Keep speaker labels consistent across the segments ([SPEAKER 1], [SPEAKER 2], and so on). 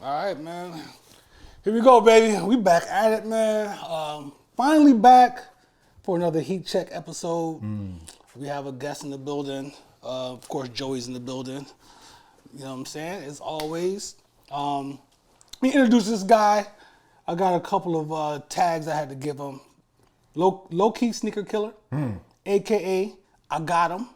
[SPEAKER 1] All right, man. Here we go, baby. We back at it, man. Finally back for another Heat Check episode. We have a guest in the building. Of course, Joey's in the building. You know what I'm saying? As always. Let me introduce this guy. I got a couple of tags I had to give him. Low-key sneaker killer, a.k.a. I got him,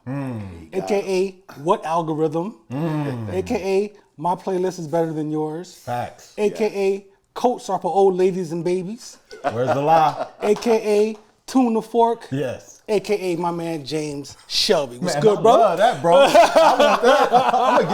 [SPEAKER 1] a.k.a. what algorithm, a.k.a. my playlist is better than yours,
[SPEAKER 2] Facts,
[SPEAKER 1] a.k.a. coats are for old ladies and babies,
[SPEAKER 2] where's the lie,
[SPEAKER 1] a.k.a. TunetheFork,
[SPEAKER 2] yes,
[SPEAKER 1] a.k.a. my man James Shelby. What's
[SPEAKER 2] man,
[SPEAKER 1] good,
[SPEAKER 2] I
[SPEAKER 1] brother?
[SPEAKER 2] love that, bro. I want that. I'm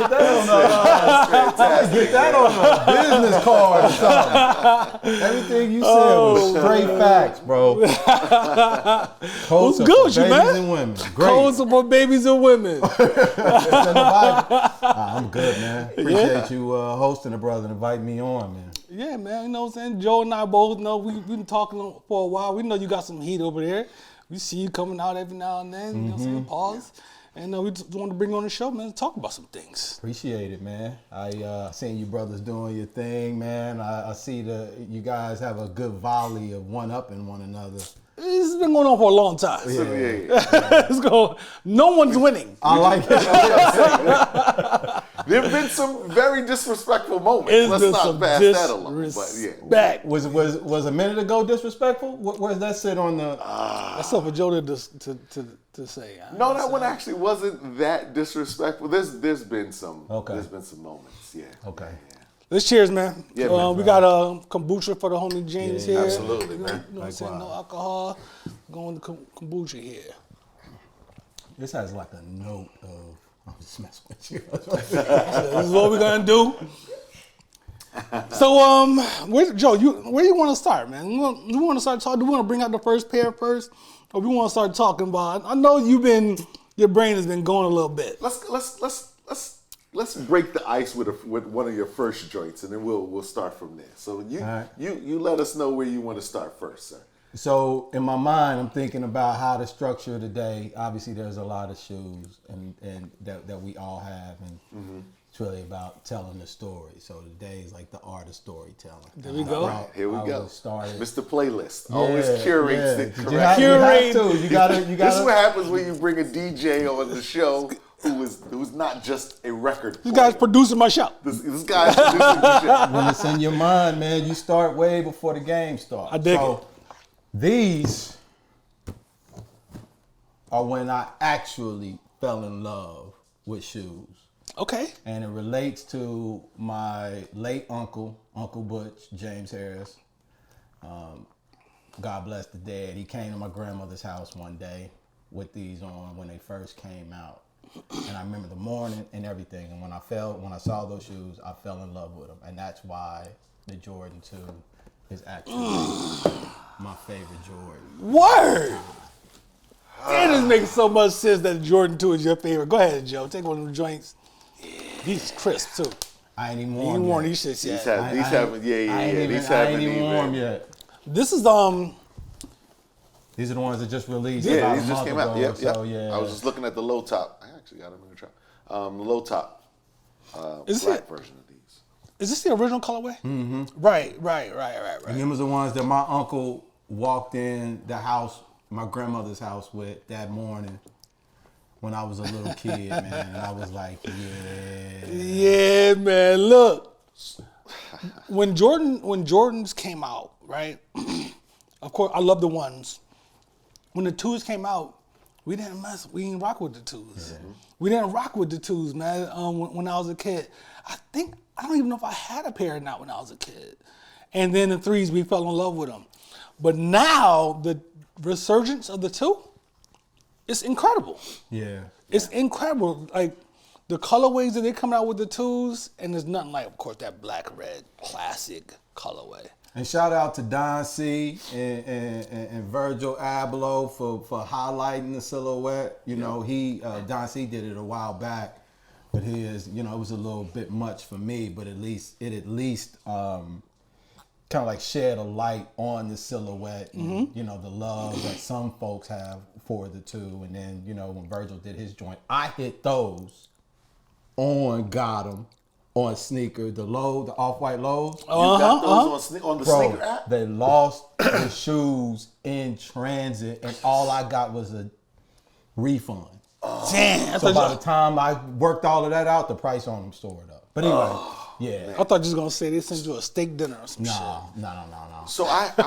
[SPEAKER 2] gonna get that on the business card or something. Everything you said was straight facts, bro.
[SPEAKER 1] What's good with you, man?
[SPEAKER 2] Babies and women. Great.
[SPEAKER 1] Codes are for babies and women.
[SPEAKER 2] It's in the Bible. I'm good, man. Appreciate you hosting the brother and inviting me on, man.
[SPEAKER 1] Yeah, man. You know what I'm saying? Joe and I both know we've been talking for a while. We know you got some heat over there. We see you coming out every now and then. You know what I'm saying? Pause. And we just wanted to bring you on the show, man, to talk about some things.
[SPEAKER 2] Appreciate it, man. I seen you brothers doing your thing, man. I see you guys have a good volley of one-upping one another.
[SPEAKER 1] This has been going on for a long time.
[SPEAKER 2] Yeah.
[SPEAKER 1] No one's winning.
[SPEAKER 2] I like it.
[SPEAKER 3] There have been some very disrespectful moments. Let's not pass that along. But yeah.
[SPEAKER 2] Was a minute ago disrespectful? Where's that sit on the?
[SPEAKER 1] That's up for Joe to say.
[SPEAKER 3] No, that one actually wasn't that disrespectful. There's been some.
[SPEAKER 2] Okay.
[SPEAKER 3] There's been some moments. Yeah.
[SPEAKER 2] Okay.
[SPEAKER 3] Yeah.
[SPEAKER 1] Let's cheers, man.
[SPEAKER 3] Yeah, man.
[SPEAKER 1] We got kombucha for the homie James here.
[SPEAKER 3] Absolutely, man.
[SPEAKER 1] You know what I'm saying? No alcohol. Going to kombucha here.
[SPEAKER 2] This has like a note of. I'm just messing with you.
[SPEAKER 1] This is what we're gonna do. So, Joe, where do you want to start, man? We want to start talking. Do we want to bring out the first pair first, or we want to start talking about? I know your brain has been going a little bit.
[SPEAKER 3] Let's break the ice with one of your first joints, and then we'll start from there. So you let us know where you want to start first, sir.
[SPEAKER 2] So in my mind, I'm thinking about how to structure the day. Obviously, there's a lot of shoes and that we all have, and it's really about telling the story. So today is like the art of storytelling.
[SPEAKER 1] There we go.
[SPEAKER 3] Here we go.
[SPEAKER 2] Started.
[SPEAKER 3] Mr. Playlist always curates the correct.
[SPEAKER 2] You have to. You gotta.
[SPEAKER 3] This is what happens when you bring a DJ on the show who's not just a record player.
[SPEAKER 1] This guy's producing my show.
[SPEAKER 3] This guy's producing the show.
[SPEAKER 2] When it's in your mind, man, you start way before the game starts.
[SPEAKER 1] I dig it.
[SPEAKER 2] These are when I actually fell in love with shoes.
[SPEAKER 1] Okay.
[SPEAKER 2] And it relates to my late Uncle Butch, James Harris. God bless the dead. He came to my grandmother's house one day with these on when they first came out. And I remember the morning and everything. And when I saw those shoes, I fell in love with them. And that's why the Jordan 2 is actually my favorite Jordan.
[SPEAKER 1] Word! It just makes so much sense that Jordan 2 is your favorite. Go ahead, Joe. Take one of them joints. These crisp, too.
[SPEAKER 2] I ain't even
[SPEAKER 1] You ain't worn these shits yet.
[SPEAKER 3] These haven't even
[SPEAKER 2] yet.
[SPEAKER 1] This is,
[SPEAKER 2] These are the ones that just released.
[SPEAKER 3] Yeah, these just came out. Yep.
[SPEAKER 2] So, yeah.
[SPEAKER 3] I was just looking at the low top. I actually got them in the trap. The low top black version of these.
[SPEAKER 1] Is this the original colorway? Mm-hmm. Right.
[SPEAKER 2] And them was the ones that my uncle walked in the house, my grandmother's house with that morning when I was a little kid, man. And I was like, yeah.
[SPEAKER 1] Yeah, man. Look, when Jordans came out, right? Of course, I love the ones. When the 2s came out, we didn't rock with the 2s. Yeah. We didn't rock with the 2s, man. When I was a kid, I don't even know if I had a pair or not when I was a kid. And then the 3s, we fell in love with them. But now the resurgence of the 2, it's incredible.
[SPEAKER 2] Yeah.
[SPEAKER 1] It's incredible. Like the colorways that they come out with the 2s, and there's nothing like, of course, that black red classic colorway.
[SPEAKER 2] And shout out to Don C and Virgil Abloh for highlighting the silhouette. You know, Don C did it a while back, but it was a little bit much for me. But at least kind of like shed a light on the silhouette, and, the love that some folks have for the 2. And then when Virgil did his joint, I hit those on Got 'em on sneaker, the off-white lows.
[SPEAKER 3] You got those on the sneaker app?
[SPEAKER 2] They lost the shoes in transit, and all I got was a refund.
[SPEAKER 1] Damn.
[SPEAKER 2] So by the time I worked all of that out, the price on them soared up. But anyway, yeah.
[SPEAKER 1] I thought you was gonna say they sent you a steak dinner or some shit.
[SPEAKER 2] No.
[SPEAKER 3] So I've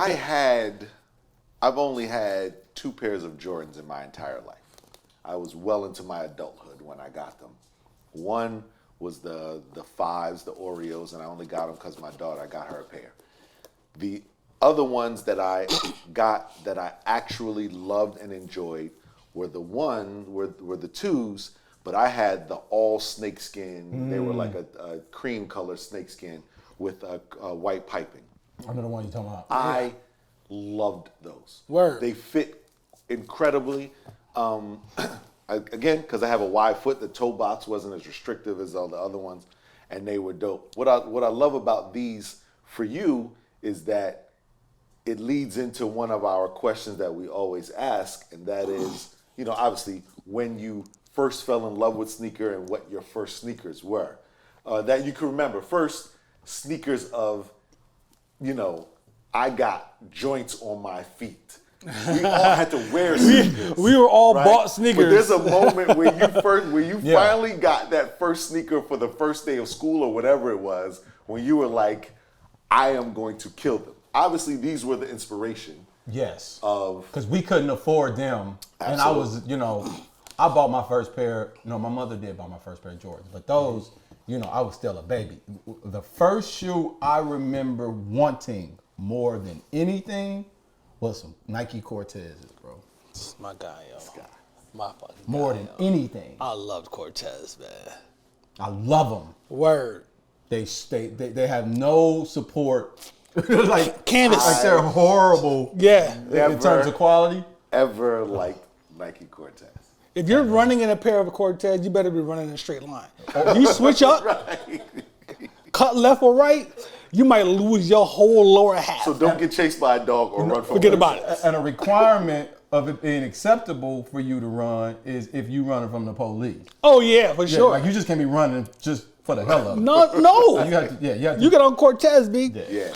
[SPEAKER 3] only had 2 pairs of Jordans in my entire life. I was well into my adulthood when I got them. One was the 5s, the Oreos, and I only got them because my daughter, I got her a pair. The other ones that I got that I actually loved and enjoyed were the 2s, but I had the all snakeskin. They were like a cream color snakeskin with a white piping.
[SPEAKER 2] I know the one you're talking about.
[SPEAKER 3] I loved those.
[SPEAKER 1] Word.
[SPEAKER 3] They fit incredibly. Again, because I have a wide foot, the toe box wasn't as restrictive as all the other ones, and they were dope. What I love about these for you is that it leads into one of our questions that we always ask, and that is, obviously, when you first fell in love with sneaker and what your first sneakers were. That you can remember. First, sneakers of, I got joints on my feet. We all had to wear sneakers.
[SPEAKER 1] We were all
[SPEAKER 3] right?
[SPEAKER 1] bought sneakers.
[SPEAKER 3] But there's a moment where you finally got that first sneaker for the first day of school or whatever it was, when you were like, I am going to kill them. Obviously, these were the inspiration.
[SPEAKER 2] Yes.
[SPEAKER 3] Of
[SPEAKER 2] because we couldn't afford them.
[SPEAKER 3] Absolutely.
[SPEAKER 2] And I was, I bought my first pair. No, my mother did buy my first pair of Jordans. But those, I was still a baby. The first shoe I remember wanting more than anything was some Nike Cortezes, bro.
[SPEAKER 1] My guy, yo. My fucking
[SPEAKER 2] More
[SPEAKER 1] guy,
[SPEAKER 2] than
[SPEAKER 1] yo.
[SPEAKER 2] anything.
[SPEAKER 1] I loved Cortez, man.
[SPEAKER 2] I love them.
[SPEAKER 1] Word.
[SPEAKER 2] They have no support. Like
[SPEAKER 1] Canvas.
[SPEAKER 2] Like they're horrible.
[SPEAKER 1] Yeah.
[SPEAKER 2] In terms of quality.
[SPEAKER 3] Ever like Nike Cortez.
[SPEAKER 1] If you're running in a pair of a Cortez, you better be running in a straight line. If you switch up, cut left or right, you might lose your whole lower half.
[SPEAKER 3] So don't get chased by a dog or run from
[SPEAKER 1] Forget about it.
[SPEAKER 2] And a requirement of it being acceptable for you to run is if you running from the police.
[SPEAKER 1] Oh yeah, for sure.
[SPEAKER 2] Like you just can't be running just for the hell of it.
[SPEAKER 1] No.
[SPEAKER 2] You have to,
[SPEAKER 1] You get on Cortez, B.
[SPEAKER 3] Yeah.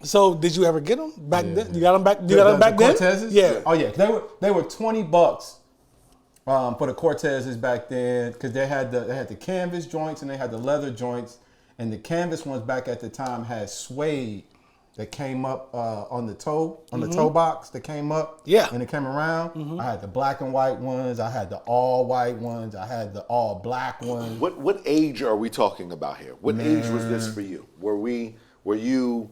[SPEAKER 1] So did you ever get them back then? You got them back. You got them back
[SPEAKER 2] the
[SPEAKER 1] then?
[SPEAKER 2] Cortezes?
[SPEAKER 1] Yeah.
[SPEAKER 2] Oh yeah, they were $20 for the Cortezes back then because they had the canvas joints and they had the leather joints, and the canvas ones back at the time had suede that came up on the toe box that came up.
[SPEAKER 1] Yeah.
[SPEAKER 2] And it came around. I had the black and white ones. I had the all white ones. I had the all black ones.
[SPEAKER 3] What age are we talking about here? What age was this for you? Were you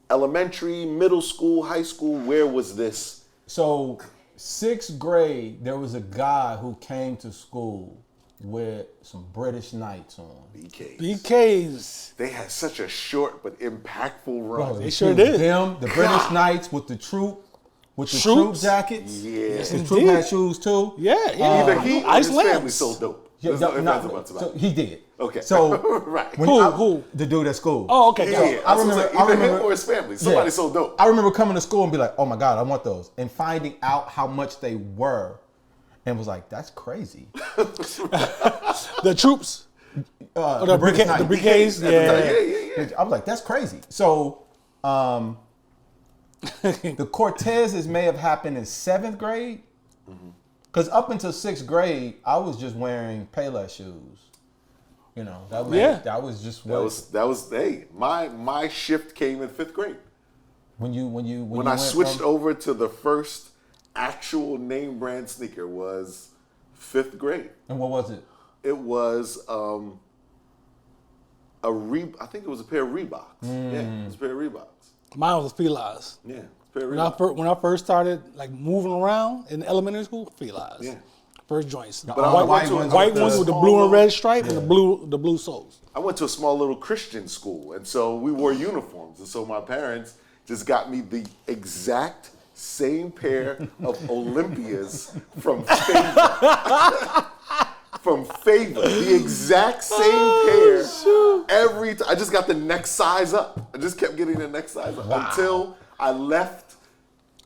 [SPEAKER 3] elementary, middle school, high school? Where was this?
[SPEAKER 2] So 6th grade, there was a guy who came to school with some British Knights on.
[SPEAKER 1] BKs.
[SPEAKER 3] They had such a short but impactful run.
[SPEAKER 2] Bro,
[SPEAKER 1] They sure did.
[SPEAKER 2] Them, the British Knights with the troop
[SPEAKER 1] Troops?
[SPEAKER 2] jackets.
[SPEAKER 3] Yeah.
[SPEAKER 2] The troop had shoes too.
[SPEAKER 1] Yeah.
[SPEAKER 3] Either he or his
[SPEAKER 1] Iceland.
[SPEAKER 3] family so dope. There's no ifs, ands, or buts about
[SPEAKER 2] so
[SPEAKER 3] it.
[SPEAKER 2] he did.
[SPEAKER 3] Okay.
[SPEAKER 2] So
[SPEAKER 3] right.
[SPEAKER 1] Who?
[SPEAKER 2] The dude at school.
[SPEAKER 1] Oh, okay.
[SPEAKER 3] Yeah.
[SPEAKER 2] I remember-
[SPEAKER 3] Either him or his family. Somebody so dope.
[SPEAKER 2] I remember coming to school and be like, "Oh my God, I want those," and finding out how much they were, and was like, "That's crazy."
[SPEAKER 1] The troops. The
[SPEAKER 2] British Knights.
[SPEAKER 1] BKs.
[SPEAKER 3] Yeah.
[SPEAKER 2] I was like, "That's crazy." So, the Cortezes may have happened in 7th grade, because up until 6th grade, I was just wearing Payless shoes. That was just what.
[SPEAKER 3] That was hey, my shift came in 5th grade.
[SPEAKER 2] When
[SPEAKER 3] I switched over to the first actual name brand sneaker was 5th grade.
[SPEAKER 2] And what was it?
[SPEAKER 3] It was I think it was a pair of Reeboks. Yeah, it was a pair of Reeboks.
[SPEAKER 1] Mine was Felines.
[SPEAKER 3] Yeah, a pair of Reeboks.
[SPEAKER 1] When I first started like moving around in elementary school, Felines.
[SPEAKER 3] Yeah.
[SPEAKER 1] First joints.
[SPEAKER 3] But I went to
[SPEAKER 1] White ones with the blue and red stripe and the blue soles.
[SPEAKER 3] I went to a small little Christian school, and so we wore uniforms, and so my parents just got me the exact same pair of Olympias from Favor. From Favor, the exact same pair every time. I just got the next size up. I just kept getting the next size up until I left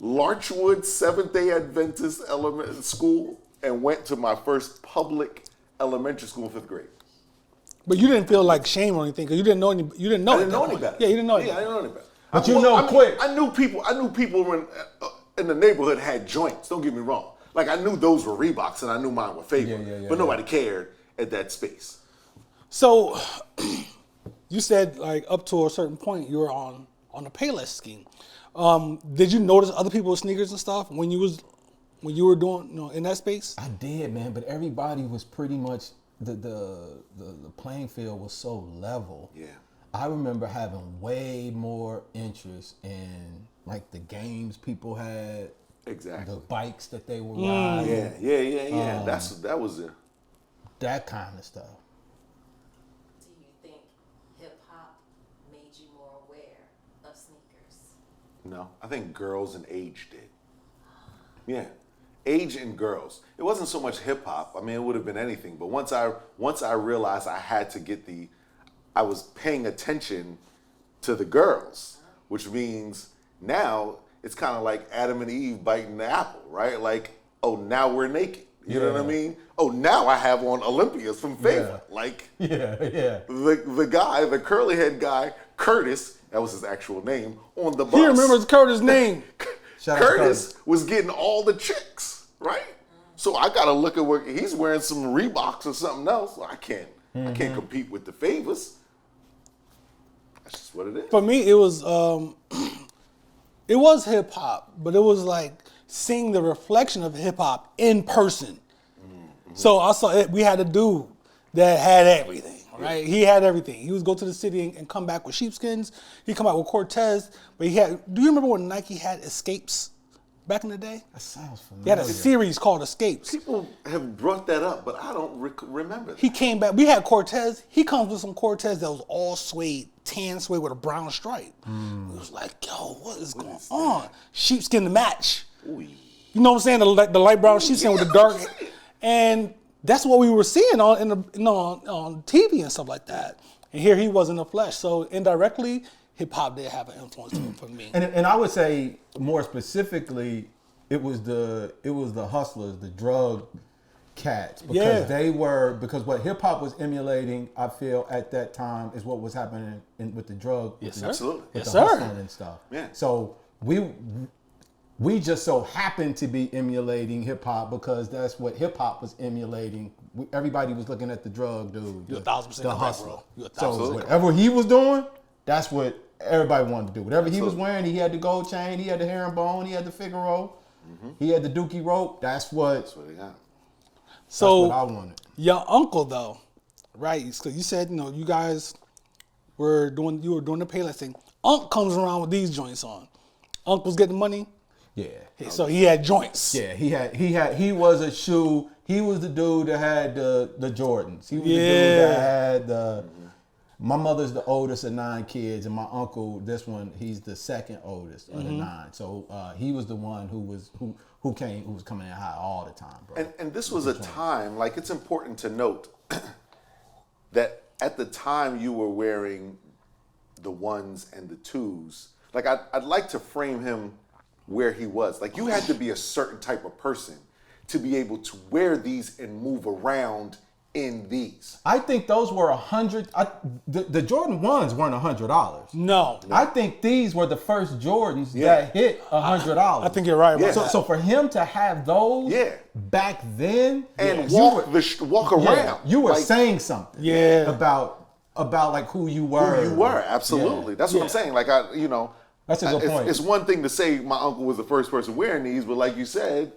[SPEAKER 3] Larchwood Seventh-day Adventist Elementary School and went to my first public elementary school in 5th grade.
[SPEAKER 1] But you didn't feel like shame or anything because you didn't know any. You didn't know.
[SPEAKER 3] I didn't know any better.
[SPEAKER 1] Yeah, you didn't know.
[SPEAKER 3] Yeah, I didn't know any better.
[SPEAKER 2] But you know quick.
[SPEAKER 3] I knew people when in the neighborhood had joints. Don't get me wrong. Like I knew those were Reeboks and I knew mine were Favorite. But nobody cared at that space.
[SPEAKER 1] So you said like up to a certain point you were on the Payless scheme. Did you notice other people's sneakers and stuff when you were doing in that space?
[SPEAKER 2] I did, man, but everybody was pretty much the playing field was so level.
[SPEAKER 3] Yeah.
[SPEAKER 2] I remember having way more interest in like the games people had.
[SPEAKER 3] Exactly.
[SPEAKER 2] The bikes that they were riding.
[SPEAKER 3] Yeah. That was it.
[SPEAKER 2] That kind of stuff.
[SPEAKER 4] Do you think hip hop made you more aware of sneakers?
[SPEAKER 3] No, I think girls and age did. Yeah, age and girls. It wasn't so much hip hop. I mean, it would have been anything. But once I realized I had to get I was paying attention to the girls, which means now it's kind of like Adam and Eve biting the apple, right? Like, oh, now we're naked. You know what I mean? Oh, now I have on Olympias from Favorite.
[SPEAKER 2] Yeah.
[SPEAKER 3] Like,
[SPEAKER 2] The
[SPEAKER 3] guy, the curly head guy, Curtis, that was his actual name, on the bus.
[SPEAKER 1] He remembers Curtis' name.
[SPEAKER 3] Curtis was getting all the chicks, right? So I got to look at what he's wearing, some Reeboks or something else. I can't compete with the Favors. That's just what it is.
[SPEAKER 1] For me, it was hip hop, but it was like seeing the reflection of hip hop in person. Mm-hmm. So I saw it. We had a dude that had everything, right? He had everything. He would go to the city and come back with sheepskins. He'd come out with Cortez, but he had. Do you remember when Nike had Escapes back in the day?
[SPEAKER 2] That sounds familiar.
[SPEAKER 1] They had a series called Escapes.
[SPEAKER 3] People have brought that up, but I don't remember that.
[SPEAKER 1] He came back. We had Cortez. He comes with some Cortez that was all suede, tan suede with a brown stripe. It was like, yo, what is going on? Sheepskin to match.
[SPEAKER 3] Ooh.
[SPEAKER 1] You know what I'm saying? The light brown sheepskin with the dark. And that's what we were seeing on TV and stuff like that. And here he was in the flesh. So indirectly, hip hop did have an influence for me.
[SPEAKER 2] And I would say more specifically, it was the hustlers, the drug cats, because what hip hop was emulating, I feel at that time, is what was happening with the drug,
[SPEAKER 3] Absolutely,
[SPEAKER 2] with the hustling and stuff. Yeah. So we just so happened to be emulating hip hop because that's what hip hop was emulating. Everybody was looking at the drug dude,
[SPEAKER 1] You're 1,000%
[SPEAKER 2] the
[SPEAKER 1] correct,
[SPEAKER 2] hustler.
[SPEAKER 1] bro.
[SPEAKER 2] So whatever he was doing, that's what everybody wanted to do. Whatever he was wearing, he had the gold chain, he had the herringbone, he had the Figaro, he had the dookie rope. That's what
[SPEAKER 3] they got.
[SPEAKER 1] So
[SPEAKER 2] that's what I wanted.
[SPEAKER 1] Your uncle though, right? Because you said you guys were doing the Payless thing. Unc comes around with these joints on. Unc was getting money.
[SPEAKER 2] Yeah.
[SPEAKER 1] So he had joints.
[SPEAKER 2] Yeah, he was a shoe. He was the dude that had the Jordans. He was the dude that had the. My mother's the oldest of 9 kids, and my uncle, this one, he's the second oldest of the 9. So he was the one who was coming in high all the time, bro.
[SPEAKER 3] And this was a time, like it's important to note that at the time you were wearing the 1s and the 2s. Like I'd like to frame him where he was. Like you had to be a certain type of person to be able to wear these and move around in these.
[SPEAKER 2] I think those were $100. The Jordan 1s weren't $100.
[SPEAKER 1] No.
[SPEAKER 2] I think these were the first Jordans that hit $100.
[SPEAKER 1] I think you're right.
[SPEAKER 3] Yeah.
[SPEAKER 2] So for him to have those back then
[SPEAKER 3] and walk around,
[SPEAKER 2] you were
[SPEAKER 3] like,
[SPEAKER 2] saying something. About like who you were.
[SPEAKER 3] Who you were, absolutely. That's what I'm saying. Like
[SPEAKER 2] that's a good point.
[SPEAKER 3] It's one thing to say my uncle was the first person wearing these, but like you said,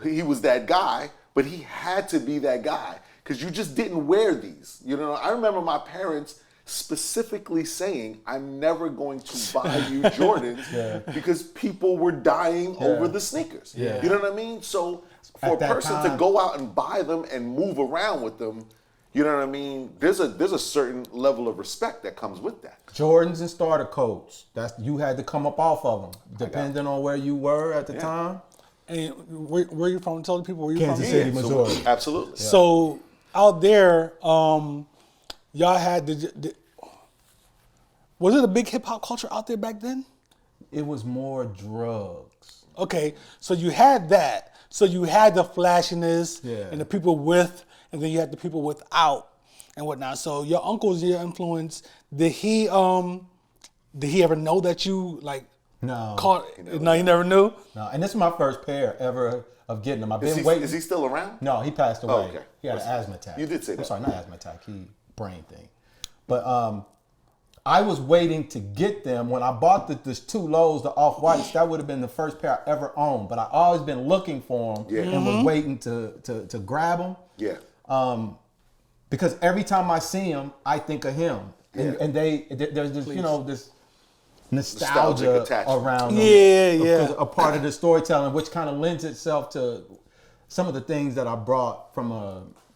[SPEAKER 3] he was that guy. But he had to be that guy. Because you just didn't wear these. I remember my parents specifically saying, I'm never going to buy you Jordans because people were dying over the sneakers.
[SPEAKER 2] Yeah.
[SPEAKER 3] You know what I mean? So for a person to go out and buy them and move around with them, you know what I mean? There's a certain level of respect that comes with that.
[SPEAKER 2] Jordans and starter coats. You had to come up off of them, depending on where you were at the time.
[SPEAKER 1] And where you from? Tell the people where you
[SPEAKER 2] Kansas
[SPEAKER 1] from.
[SPEAKER 2] City, Missouri.
[SPEAKER 3] So, absolutely.
[SPEAKER 1] Yeah. So out there, y'all had was it a big hip hop culture out there back then?
[SPEAKER 2] It was more drugs.
[SPEAKER 1] Okay, so you had that. So you had the flashiness and the people with, and then you had the people without. and whatnot. So your uncle's your influence. Did he ever know that you like
[SPEAKER 2] No.
[SPEAKER 1] caught? No, he never knew.
[SPEAKER 2] No, and this is my first pair ever of getting them. I've been
[SPEAKER 3] Is
[SPEAKER 2] waiting.
[SPEAKER 3] he still around?
[SPEAKER 2] No, he passed away.
[SPEAKER 3] Oh, okay.
[SPEAKER 2] He had an asthma attack.
[SPEAKER 3] You did say that.
[SPEAKER 2] I'm sorry, not asthma attack. He brain thing. But I was waiting to get them when I bought this two lows, the off whites. That would have been the first pair I ever owned. But I always been looking for them and was waiting to grab them.
[SPEAKER 3] Yeah.
[SPEAKER 2] Because every time I see him, I think of him, and there's this this nostalgia
[SPEAKER 3] Nostalgic attachment.
[SPEAKER 2] around them.
[SPEAKER 1] Yeah, yeah.
[SPEAKER 2] Because a part of the storytelling, which kind of lends itself to some of the things that I brought from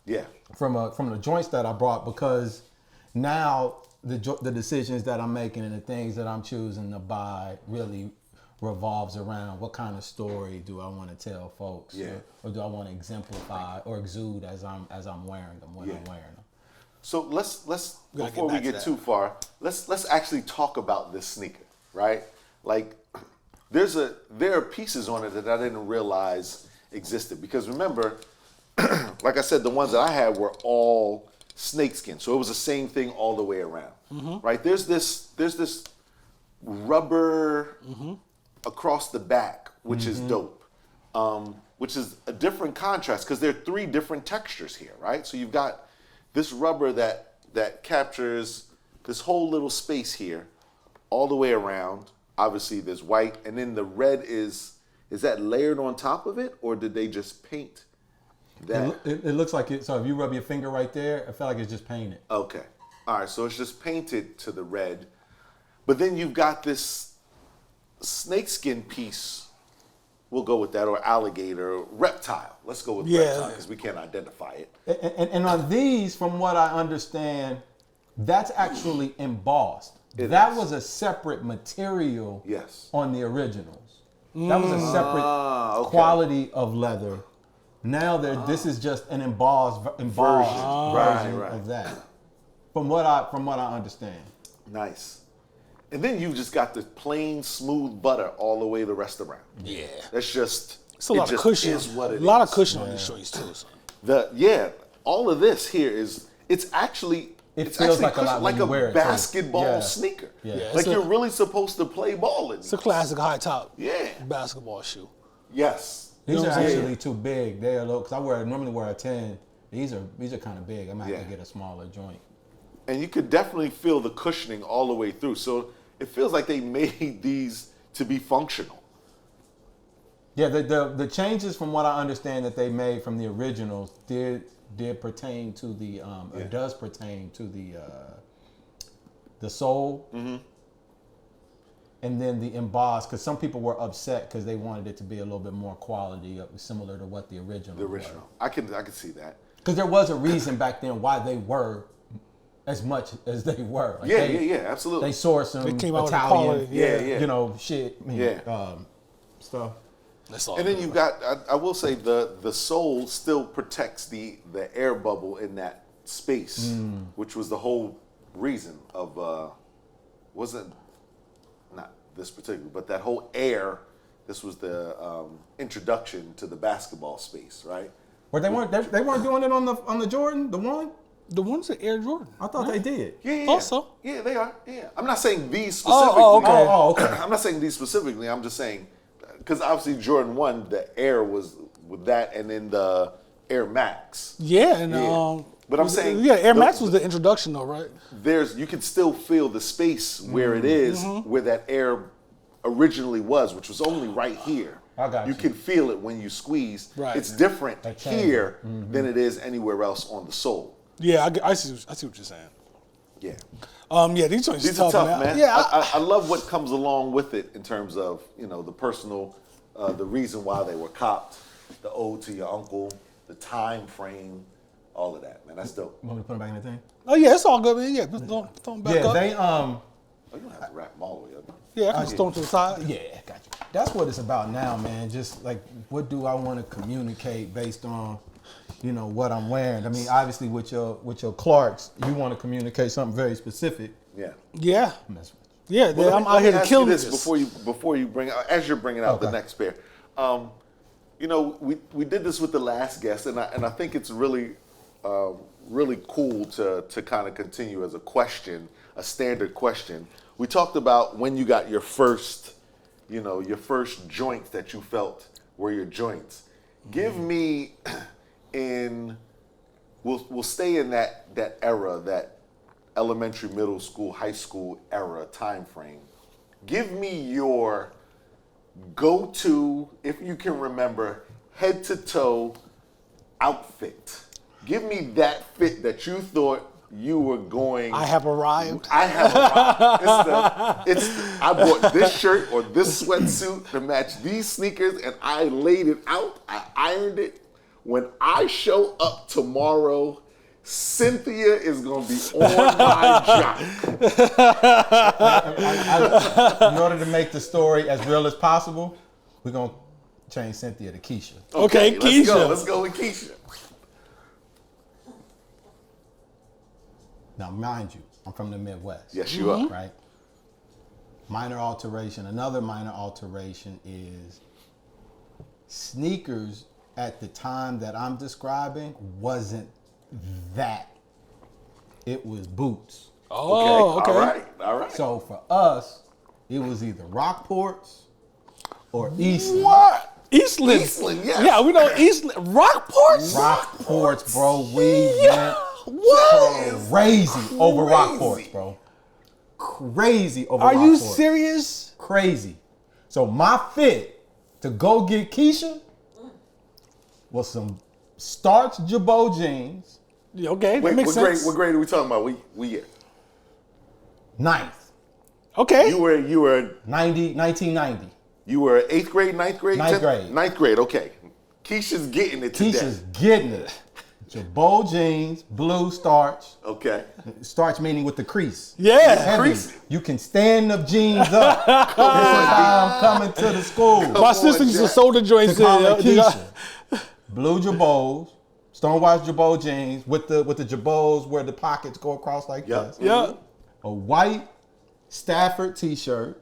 [SPEAKER 2] the joints that I brought, because now the decisions that I'm making and the things that I'm choosing to buy really revolves around what kind of story do I want to tell folks, or do I want to exemplify or exude as I'm wearing them when I'm wearing them.
[SPEAKER 3] So let's
[SPEAKER 1] Gotta
[SPEAKER 3] before we
[SPEAKER 1] get back to
[SPEAKER 3] get
[SPEAKER 1] that.
[SPEAKER 3] too far, let's actually talk about this sneaker, right? Like there are pieces on it that I didn't realize existed, because remember, like I said, the ones that I had were all snakeskin, so it was the same thing all the way around, right? There's this rubber across the back, which is dope, which is a different contrast because there are three different textures here, right? So you've got this rubber that captures this whole little space here, all the way around. Obviously, there's white, and then the red is that layered on top of it, or did they just paint that?
[SPEAKER 2] It looks like it. So if you rub your finger right there, it felt like it's just painted.
[SPEAKER 3] Okay, all right. So it's just painted to the red, but then you've got this snakeskin piece. We'll go with that, or alligator, reptile. Let's go with reptile because we can't identify it.
[SPEAKER 2] And on these, from what I understand, that's actually embossed.
[SPEAKER 3] It
[SPEAKER 2] That
[SPEAKER 3] is.
[SPEAKER 2] was a separate material
[SPEAKER 3] Yes.
[SPEAKER 2] on the originals. That was a separate quality of leather. Now this is just an embossed version
[SPEAKER 3] Right.
[SPEAKER 2] of that. From what I understand.
[SPEAKER 3] Nice. And then you've just got the plain smooth butter all the way the rest around.
[SPEAKER 1] Yeah.
[SPEAKER 3] That's just
[SPEAKER 1] It's a lot of cushion.
[SPEAKER 3] is what it
[SPEAKER 1] a lot
[SPEAKER 3] is.
[SPEAKER 1] of cushion on these shorts too. So.
[SPEAKER 3] All of this here it's actually
[SPEAKER 2] It
[SPEAKER 3] it's
[SPEAKER 2] feels
[SPEAKER 3] actually
[SPEAKER 2] like a lot when you wear it, too.
[SPEAKER 3] basketball
[SPEAKER 2] Yeah.
[SPEAKER 3] sneaker.
[SPEAKER 2] Yeah.
[SPEAKER 1] Yeah,
[SPEAKER 3] Like
[SPEAKER 1] it's
[SPEAKER 3] you're
[SPEAKER 1] a-
[SPEAKER 3] really supposed to play ball in
[SPEAKER 1] It's a
[SPEAKER 3] these.
[SPEAKER 1] classic high top
[SPEAKER 3] Yeah.
[SPEAKER 1] basketball shoe.
[SPEAKER 3] Yes.
[SPEAKER 2] These
[SPEAKER 1] know
[SPEAKER 2] are
[SPEAKER 1] what I'm saying?
[SPEAKER 2] actually too big. They are low, because I normally wear a 10. These are kind of big. I'm gonna have to
[SPEAKER 3] Yeah.
[SPEAKER 2] get a smaller joint.
[SPEAKER 3] And you could definitely feel the cushioning all the way through. So it feels like they made these to be functional.
[SPEAKER 2] Yeah, the changes from what I understand that they made from the originals did pertain to the it does pertain to the sole, and then the embossed, because some people were upset because they wanted it to be a little bit more quality, similar to what the original.
[SPEAKER 3] The original. I can see that.
[SPEAKER 2] Because there was a reason back then why they were as much as they were. Like
[SPEAKER 3] Yeah, absolutely.
[SPEAKER 2] They sourced some
[SPEAKER 1] They came out with the
[SPEAKER 2] Italian,
[SPEAKER 1] quality,
[SPEAKER 3] yeah.
[SPEAKER 2] shit, stuff.
[SPEAKER 1] That's all.
[SPEAKER 3] And then you've got, I will say, the sole still protects the air bubble in that space, which was the whole reason of, wasn't, not this particular, but that whole air, this was the introduction to the basketball space, right?
[SPEAKER 2] But they weren't doing it on the Jordan, the one?
[SPEAKER 1] the ones at Air Jordan.
[SPEAKER 2] I thought they did.
[SPEAKER 3] Yeah.
[SPEAKER 1] Also?
[SPEAKER 3] Yeah, they are. Yeah. I'm not saying these specifically.
[SPEAKER 1] okay.
[SPEAKER 3] I'm not saying these specifically. I'm just saying, because obviously Jordan 1, the Air was with that, and then the Air Max.
[SPEAKER 1] Yeah, and
[SPEAKER 3] Yeah. But I'm saying
[SPEAKER 1] Air Max was the introduction though, right?
[SPEAKER 3] You can still feel the space where it is, where that Air originally was, which was only right here.
[SPEAKER 2] I got you.
[SPEAKER 3] You can feel it when you squeeze.
[SPEAKER 1] Right.
[SPEAKER 3] It's different
[SPEAKER 2] That change.
[SPEAKER 3] here than it is anywhere else on the sole.
[SPEAKER 1] Yeah, I see what you're saying.
[SPEAKER 3] Yeah.
[SPEAKER 1] Yeah, these joints
[SPEAKER 3] These are tough, man.
[SPEAKER 1] Yeah,
[SPEAKER 3] I love what comes along with it in terms of, the personal, the reason why they were copped, the ode to your uncle, the time frame, all of that, man. That's dope.
[SPEAKER 2] Want me to put them back in the thing?
[SPEAKER 1] oh yeah, it's all good, man. Yeah, just throw them back
[SPEAKER 2] Yeah,
[SPEAKER 1] up.
[SPEAKER 2] they
[SPEAKER 3] Oh, you don't have to wrap them all the way up.
[SPEAKER 1] Yeah, I can just throw them to the side.
[SPEAKER 2] Yeah, got you. That's what it's about now, man. Just like, what do I want to communicate based on, what I'm wearing? I mean, obviously with your Clarks, you want to communicate something very specific.
[SPEAKER 3] Yeah.
[SPEAKER 1] Yeah,
[SPEAKER 2] I'm messing with
[SPEAKER 1] yeah.
[SPEAKER 3] Well,
[SPEAKER 1] I'm
[SPEAKER 3] let
[SPEAKER 1] out
[SPEAKER 3] me
[SPEAKER 1] here to
[SPEAKER 3] ask
[SPEAKER 1] kill
[SPEAKER 3] you
[SPEAKER 1] this.
[SPEAKER 3] before you bring out, as you're bringing out the
[SPEAKER 2] Okay.
[SPEAKER 3] next pair. We did this with the last guest, and I think it's really really cool to kind of continue as a question, a standard question. We talked about when you got your first joints that you felt were your joints. Give me we'll stay in that era, that elementary, middle school, high school era time frame. Give me your go-to, if you can remember, head to toe outfit. Give me that fit that you thought you were going.
[SPEAKER 1] I have arrived.
[SPEAKER 3] I bought this shirt or this sweatsuit to match these sneakers, and I laid it out. I ironed it. When I show up tomorrow, Cynthia is gonna be on my job.
[SPEAKER 2] In order to make the story as real as possible, we're gonna change Cynthia to Keisha.
[SPEAKER 1] Okay, Keisha.
[SPEAKER 3] Let's go with Keisha.
[SPEAKER 2] Now, mind you, I'm from the Midwest.
[SPEAKER 3] Yes, you are.
[SPEAKER 2] Right? Minor alteration. Another minor alteration is sneakers at the time that I'm describing wasn't that. It was boots.
[SPEAKER 1] Oh, okay.
[SPEAKER 3] All right.
[SPEAKER 2] So for us, it was either Rockports or Eastland.
[SPEAKER 1] What? Eastland.
[SPEAKER 3] Eastland, yes.
[SPEAKER 1] Yeah, we know Eastland. Rockports?
[SPEAKER 2] Rockports, bro. We went
[SPEAKER 1] What?
[SPEAKER 2] crazy over Rockports, bro. Crazy over Rockports.
[SPEAKER 1] Are you serious?
[SPEAKER 2] Crazy. So my fit to go get Keisha was some starch Jabot jeans.
[SPEAKER 1] Okay, that
[SPEAKER 3] Wait,
[SPEAKER 1] makes sense.
[SPEAKER 3] what grade are we talking about? We year?
[SPEAKER 2] Ninth.
[SPEAKER 1] Okay.
[SPEAKER 3] You were
[SPEAKER 2] 1990.
[SPEAKER 3] You were 8th grade, 9th grade?
[SPEAKER 2] Ninth
[SPEAKER 3] 10th?
[SPEAKER 2] grade.
[SPEAKER 3] 9th grade, okay. Keisha's getting it today.
[SPEAKER 2] Keisha's getting it. Jabot jeans, blue starch.
[SPEAKER 3] Okay.
[SPEAKER 2] Starch meaning with the crease.
[SPEAKER 1] Yeah.
[SPEAKER 2] Heavy.
[SPEAKER 3] Crease.
[SPEAKER 2] You can stand the jeans up. This is how I'm coming to the school.
[SPEAKER 1] My sister used to sew the joints
[SPEAKER 2] To call
[SPEAKER 1] in.
[SPEAKER 2] it Keisha. Blue Jabots, stonewashed Jabot jeans with the Jabots where the pockets go across like this.
[SPEAKER 1] Yeah.
[SPEAKER 2] A white Stafford t-shirt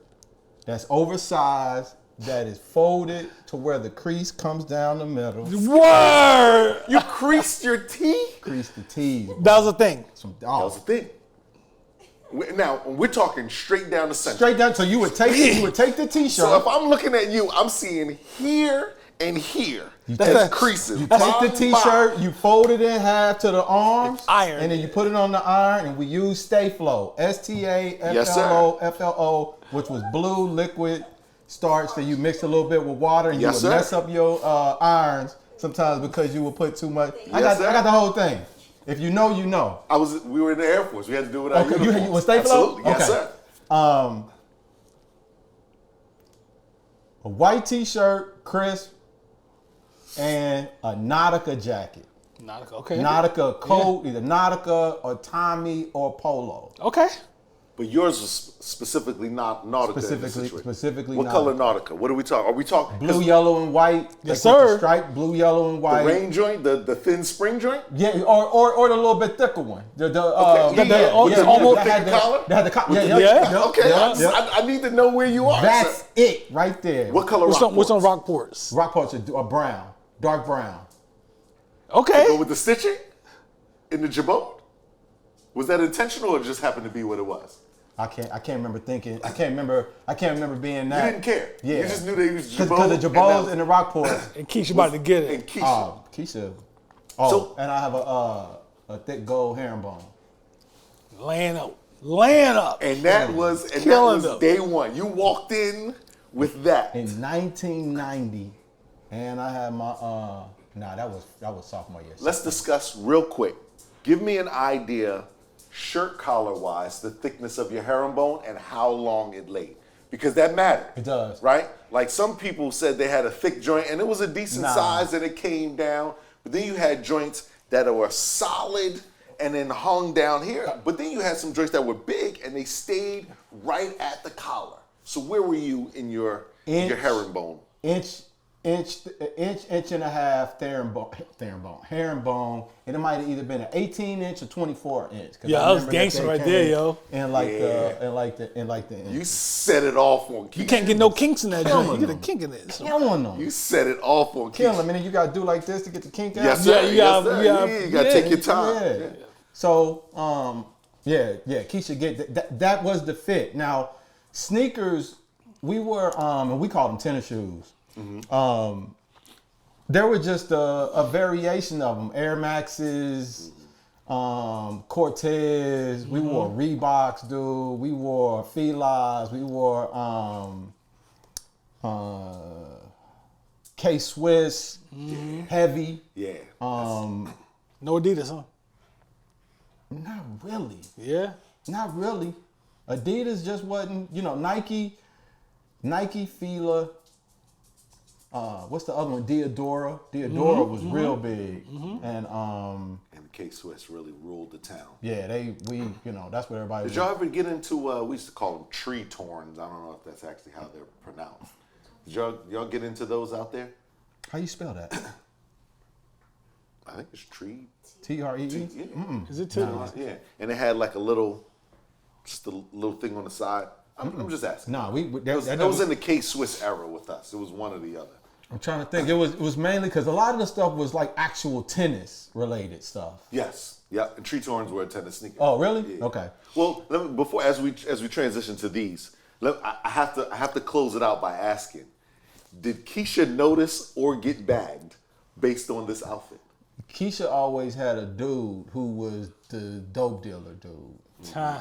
[SPEAKER 2] that's oversized, that is folded to where the crease comes down the middle.
[SPEAKER 1] Word.
[SPEAKER 3] You creased your tee?
[SPEAKER 2] Crease the T's.
[SPEAKER 1] That was a thing.
[SPEAKER 2] Some
[SPEAKER 3] That was the thing. Now, we're talking straight down the center.
[SPEAKER 2] Straight down. So you would take the t-shirt.
[SPEAKER 3] So if I'm looking at you, I'm seeing here and here. That's creases.
[SPEAKER 2] You take the t-shirt, you fold it in half to the arms,
[SPEAKER 1] Iron.
[SPEAKER 2] and then you put it on the iron, and we use Stay Flow, STAFLO, which was blue liquid starch that you mix a little bit with water, and you would mess up your irons sometimes because you would put too much. I got the whole thing. If you know, you know.
[SPEAKER 3] We were in the Air Force. We had to do it with our uniforms.
[SPEAKER 2] You was Stay Flow?
[SPEAKER 3] Absolutely. Yes, sir.
[SPEAKER 2] A white t-shirt, crisp, and a Nautica jacket.
[SPEAKER 1] Nautica, okay.
[SPEAKER 2] Nautica coat, either Nautica or Tommy or Polo.
[SPEAKER 1] Okay.
[SPEAKER 3] But yours was specifically not Nautica.
[SPEAKER 2] Specifically
[SPEAKER 3] What
[SPEAKER 2] Nautica.
[SPEAKER 3] color Nautica? What are we talking? Are we talking
[SPEAKER 2] Blue, yellow, and white.
[SPEAKER 1] Yes,
[SPEAKER 2] like with
[SPEAKER 1] sir.
[SPEAKER 2] the stripe, blue, yellow, and white.
[SPEAKER 3] the rain joint, the thin spring joint?
[SPEAKER 2] Yeah, or the little bit thicker one.
[SPEAKER 3] With
[SPEAKER 1] almost-
[SPEAKER 3] the
[SPEAKER 2] had
[SPEAKER 3] thick collar?
[SPEAKER 2] They had the collar.
[SPEAKER 3] With
[SPEAKER 2] Yeah,
[SPEAKER 3] the-
[SPEAKER 2] yeah.
[SPEAKER 3] Okay,
[SPEAKER 2] Yeah.
[SPEAKER 3] I need to know where you are.
[SPEAKER 2] That's
[SPEAKER 3] sir.
[SPEAKER 2] it right there.
[SPEAKER 3] What color
[SPEAKER 1] What's on
[SPEAKER 3] Rockports?
[SPEAKER 1] Rockports?
[SPEAKER 2] Rockports are brown, dark brown.
[SPEAKER 1] Okay.
[SPEAKER 3] Go with the stitching in the Jabot? Was that intentional or just happened to be what it was?
[SPEAKER 2] I can't remember thinking. I can't remember being that.
[SPEAKER 3] You didn't care.
[SPEAKER 2] Yeah.
[SPEAKER 3] You just knew they was Jabot.
[SPEAKER 2] Because the Jabots and the Rockports.
[SPEAKER 1] And Keisha about to get it.
[SPEAKER 3] And Keisha.
[SPEAKER 2] Keisha. And I have a thick gold herringbone.
[SPEAKER 1] Laying up.
[SPEAKER 3] And that was
[SPEAKER 1] Killing them.
[SPEAKER 3] day one. You walked in with that.
[SPEAKER 2] In 1990, and I had my that was sophomore year.
[SPEAKER 3] Let's discuss real quick. Give me an idea, shirt collar wise, the thickness of your herringbone and how long it laid. Because that mattered.
[SPEAKER 2] It does.
[SPEAKER 3] Right? Like some people said they had a thick joint and it was a decent size and it came down. But then you had joints that were solid and then hung down here. But then you had some joints that were big and they stayed right at the collar. So where were you in your herringbone?
[SPEAKER 2] Inch inch and a half herringbone, and it might have either been an 18-inch or 24-inch.
[SPEAKER 1] Yeah, that was gangster right there, yo.
[SPEAKER 2] And like the
[SPEAKER 3] You set it off on Keisha.
[SPEAKER 1] You can't get no kinks in that
[SPEAKER 2] Killing
[SPEAKER 1] joint. You get a
[SPEAKER 2] them.
[SPEAKER 1] kink in it. So.
[SPEAKER 2] killing them.
[SPEAKER 3] You set it off on
[SPEAKER 2] Kill
[SPEAKER 3] Keisha.
[SPEAKER 2] them, and then you gotta do like this to get the kink out.
[SPEAKER 3] Yes, sir.
[SPEAKER 1] Yeah, you
[SPEAKER 3] Yes,
[SPEAKER 1] gotta-
[SPEAKER 3] sir.
[SPEAKER 1] yeah,
[SPEAKER 3] You gotta
[SPEAKER 1] yeah.
[SPEAKER 3] take your time.
[SPEAKER 2] Yeah. So, Keisha get that was the fit. Now, sneakers, we were and we called them tennis shoes. There were just a variation of them. Air Maxes, Cortez. We wore Reeboks, dude. We wore Filas. We wore K-Swiss, heavy.
[SPEAKER 3] Yeah.
[SPEAKER 1] No Adidas, huh?
[SPEAKER 2] Not really.
[SPEAKER 1] Yeah.
[SPEAKER 2] Not really. Adidas just wasn't, Nike, Fila, what's the other one? Diadora. Diadora was real big. And
[SPEAKER 3] And K-Swiss really ruled the town.
[SPEAKER 2] yeah, that's what everybody
[SPEAKER 3] Did y'all ever get into, we used to call them tree torns. I don't know if that's actually how they're pronounced. Did y'all get into those out there?
[SPEAKER 2] How you spell that?
[SPEAKER 3] I think it's tree.
[SPEAKER 2] T-R-E-E?
[SPEAKER 3] Yeah.
[SPEAKER 1] Is it too?
[SPEAKER 3] Yeah. And it had like just a little thing on the side. I'm just asking.
[SPEAKER 2] Nah,
[SPEAKER 3] That was in the K-Swiss era with us. It was one or the other.
[SPEAKER 2] I'm trying to think. It was mainly because a lot of the stuff was like actual tennis related stuff.
[SPEAKER 3] Yes. Yeah. And tree torns were a tennis sneaker.
[SPEAKER 2] Oh, really?
[SPEAKER 3] Yeah.
[SPEAKER 2] Okay.
[SPEAKER 3] Well, as we transition to these, I have to close it out by asking: did Keisha notice or get bagged based on this outfit?
[SPEAKER 2] Keisha always had a dude who was the dope dealer dude.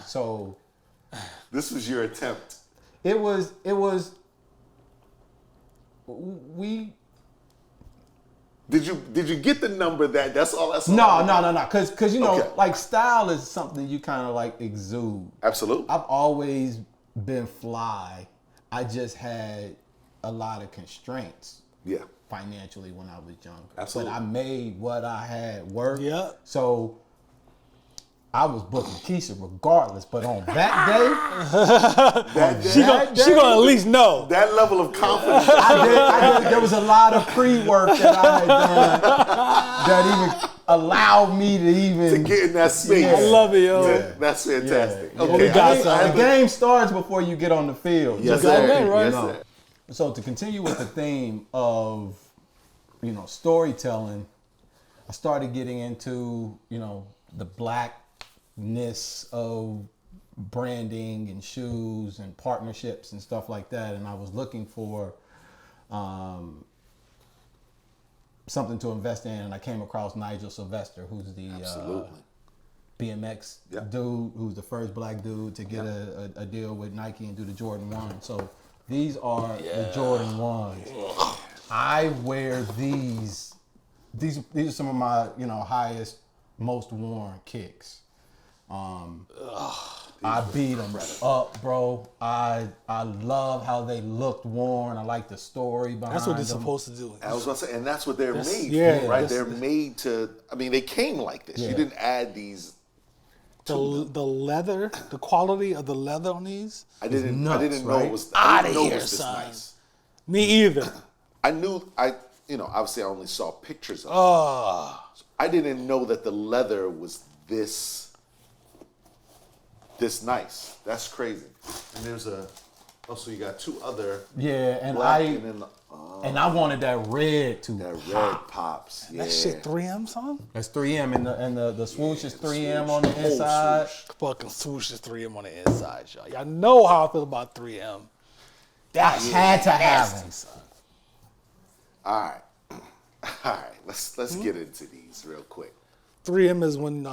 [SPEAKER 2] So
[SPEAKER 3] This was your attempt.
[SPEAKER 2] it was we
[SPEAKER 3] Did you get the number that's all?
[SPEAKER 2] no. Cause
[SPEAKER 3] Okay.
[SPEAKER 2] like style is something you kind of like exude.
[SPEAKER 3] Absolutely.
[SPEAKER 2] I've always been fly. I just had a lot of constraints.
[SPEAKER 3] Yeah.
[SPEAKER 2] Financially when I was younger.
[SPEAKER 3] Absolutely.
[SPEAKER 2] But I made what I had work.
[SPEAKER 1] Yeah.
[SPEAKER 2] So I was booking Keisha regardless. But on that day,
[SPEAKER 1] She gonna at least know.
[SPEAKER 3] That level of confidence.
[SPEAKER 2] there was a lot of pre-work that I had done that even allowed me to even
[SPEAKER 3] Get in that space.
[SPEAKER 2] Yeah.
[SPEAKER 1] I love it, yo.
[SPEAKER 3] Yeah, that's fantastic.
[SPEAKER 2] Yeah.
[SPEAKER 3] Okay.
[SPEAKER 1] We got
[SPEAKER 3] I-
[SPEAKER 1] some.
[SPEAKER 2] The game starts before you get on the field.
[SPEAKER 3] Yes,
[SPEAKER 2] Just
[SPEAKER 3] sir.
[SPEAKER 1] that, right?
[SPEAKER 3] Yes,
[SPEAKER 2] No.
[SPEAKER 3] sir.
[SPEAKER 2] So to continue with the theme of, storytelling, I started getting into, the blackness of branding and shoes and partnerships and stuff like that. And I was looking for something to invest in, and I came across Nigel Sylvester, who's the
[SPEAKER 3] Absolutely.
[SPEAKER 2] BMX
[SPEAKER 3] Yeah.
[SPEAKER 2] dude, who's the first black dude to get a deal with Nike and do the Jordan 1. So these are the Jordan 1s. I wear these. These are some of my, highest, most worn kicks. I beat them up, bro. I love how they looked worn. I like the story behind
[SPEAKER 1] That's what they're
[SPEAKER 2] them.
[SPEAKER 1] supposed to do.
[SPEAKER 3] I was about to say, and that's what they're made
[SPEAKER 1] yeah,
[SPEAKER 3] for, right?
[SPEAKER 1] that's-
[SPEAKER 3] They're made to. I mean, they came like this.
[SPEAKER 2] Yeah.
[SPEAKER 3] You didn't add these.
[SPEAKER 1] The leather, the quality of the leather on these.
[SPEAKER 3] I didn't
[SPEAKER 2] nuts,
[SPEAKER 3] know
[SPEAKER 2] right?
[SPEAKER 3] it was. I
[SPEAKER 1] Outta
[SPEAKER 3] didn't know it
[SPEAKER 1] here,
[SPEAKER 3] was this
[SPEAKER 1] son.
[SPEAKER 3] nice.
[SPEAKER 1] Me either.
[SPEAKER 3] I knew. Obviously, I only saw pictures of it. I didn't know that the leather was this nice. That's crazy. And there's so you got two other
[SPEAKER 2] Yeah, and
[SPEAKER 3] black
[SPEAKER 2] I
[SPEAKER 3] and then
[SPEAKER 2] I wanted that red to
[SPEAKER 3] that red
[SPEAKER 2] pop.
[SPEAKER 3] pops. Yeah.
[SPEAKER 1] That shit 3M, son?
[SPEAKER 2] That's 3M and the swoosh is 3M on
[SPEAKER 3] swoosh.
[SPEAKER 2] the
[SPEAKER 3] Whole
[SPEAKER 2] inside.
[SPEAKER 3] swoosh.
[SPEAKER 1] Fucking swoosh is 3M on the inside, y'all. Y'all know how I feel about 3M.
[SPEAKER 2] I had to have them.
[SPEAKER 3] All right. Let's get into these real quick.
[SPEAKER 1] 3M is when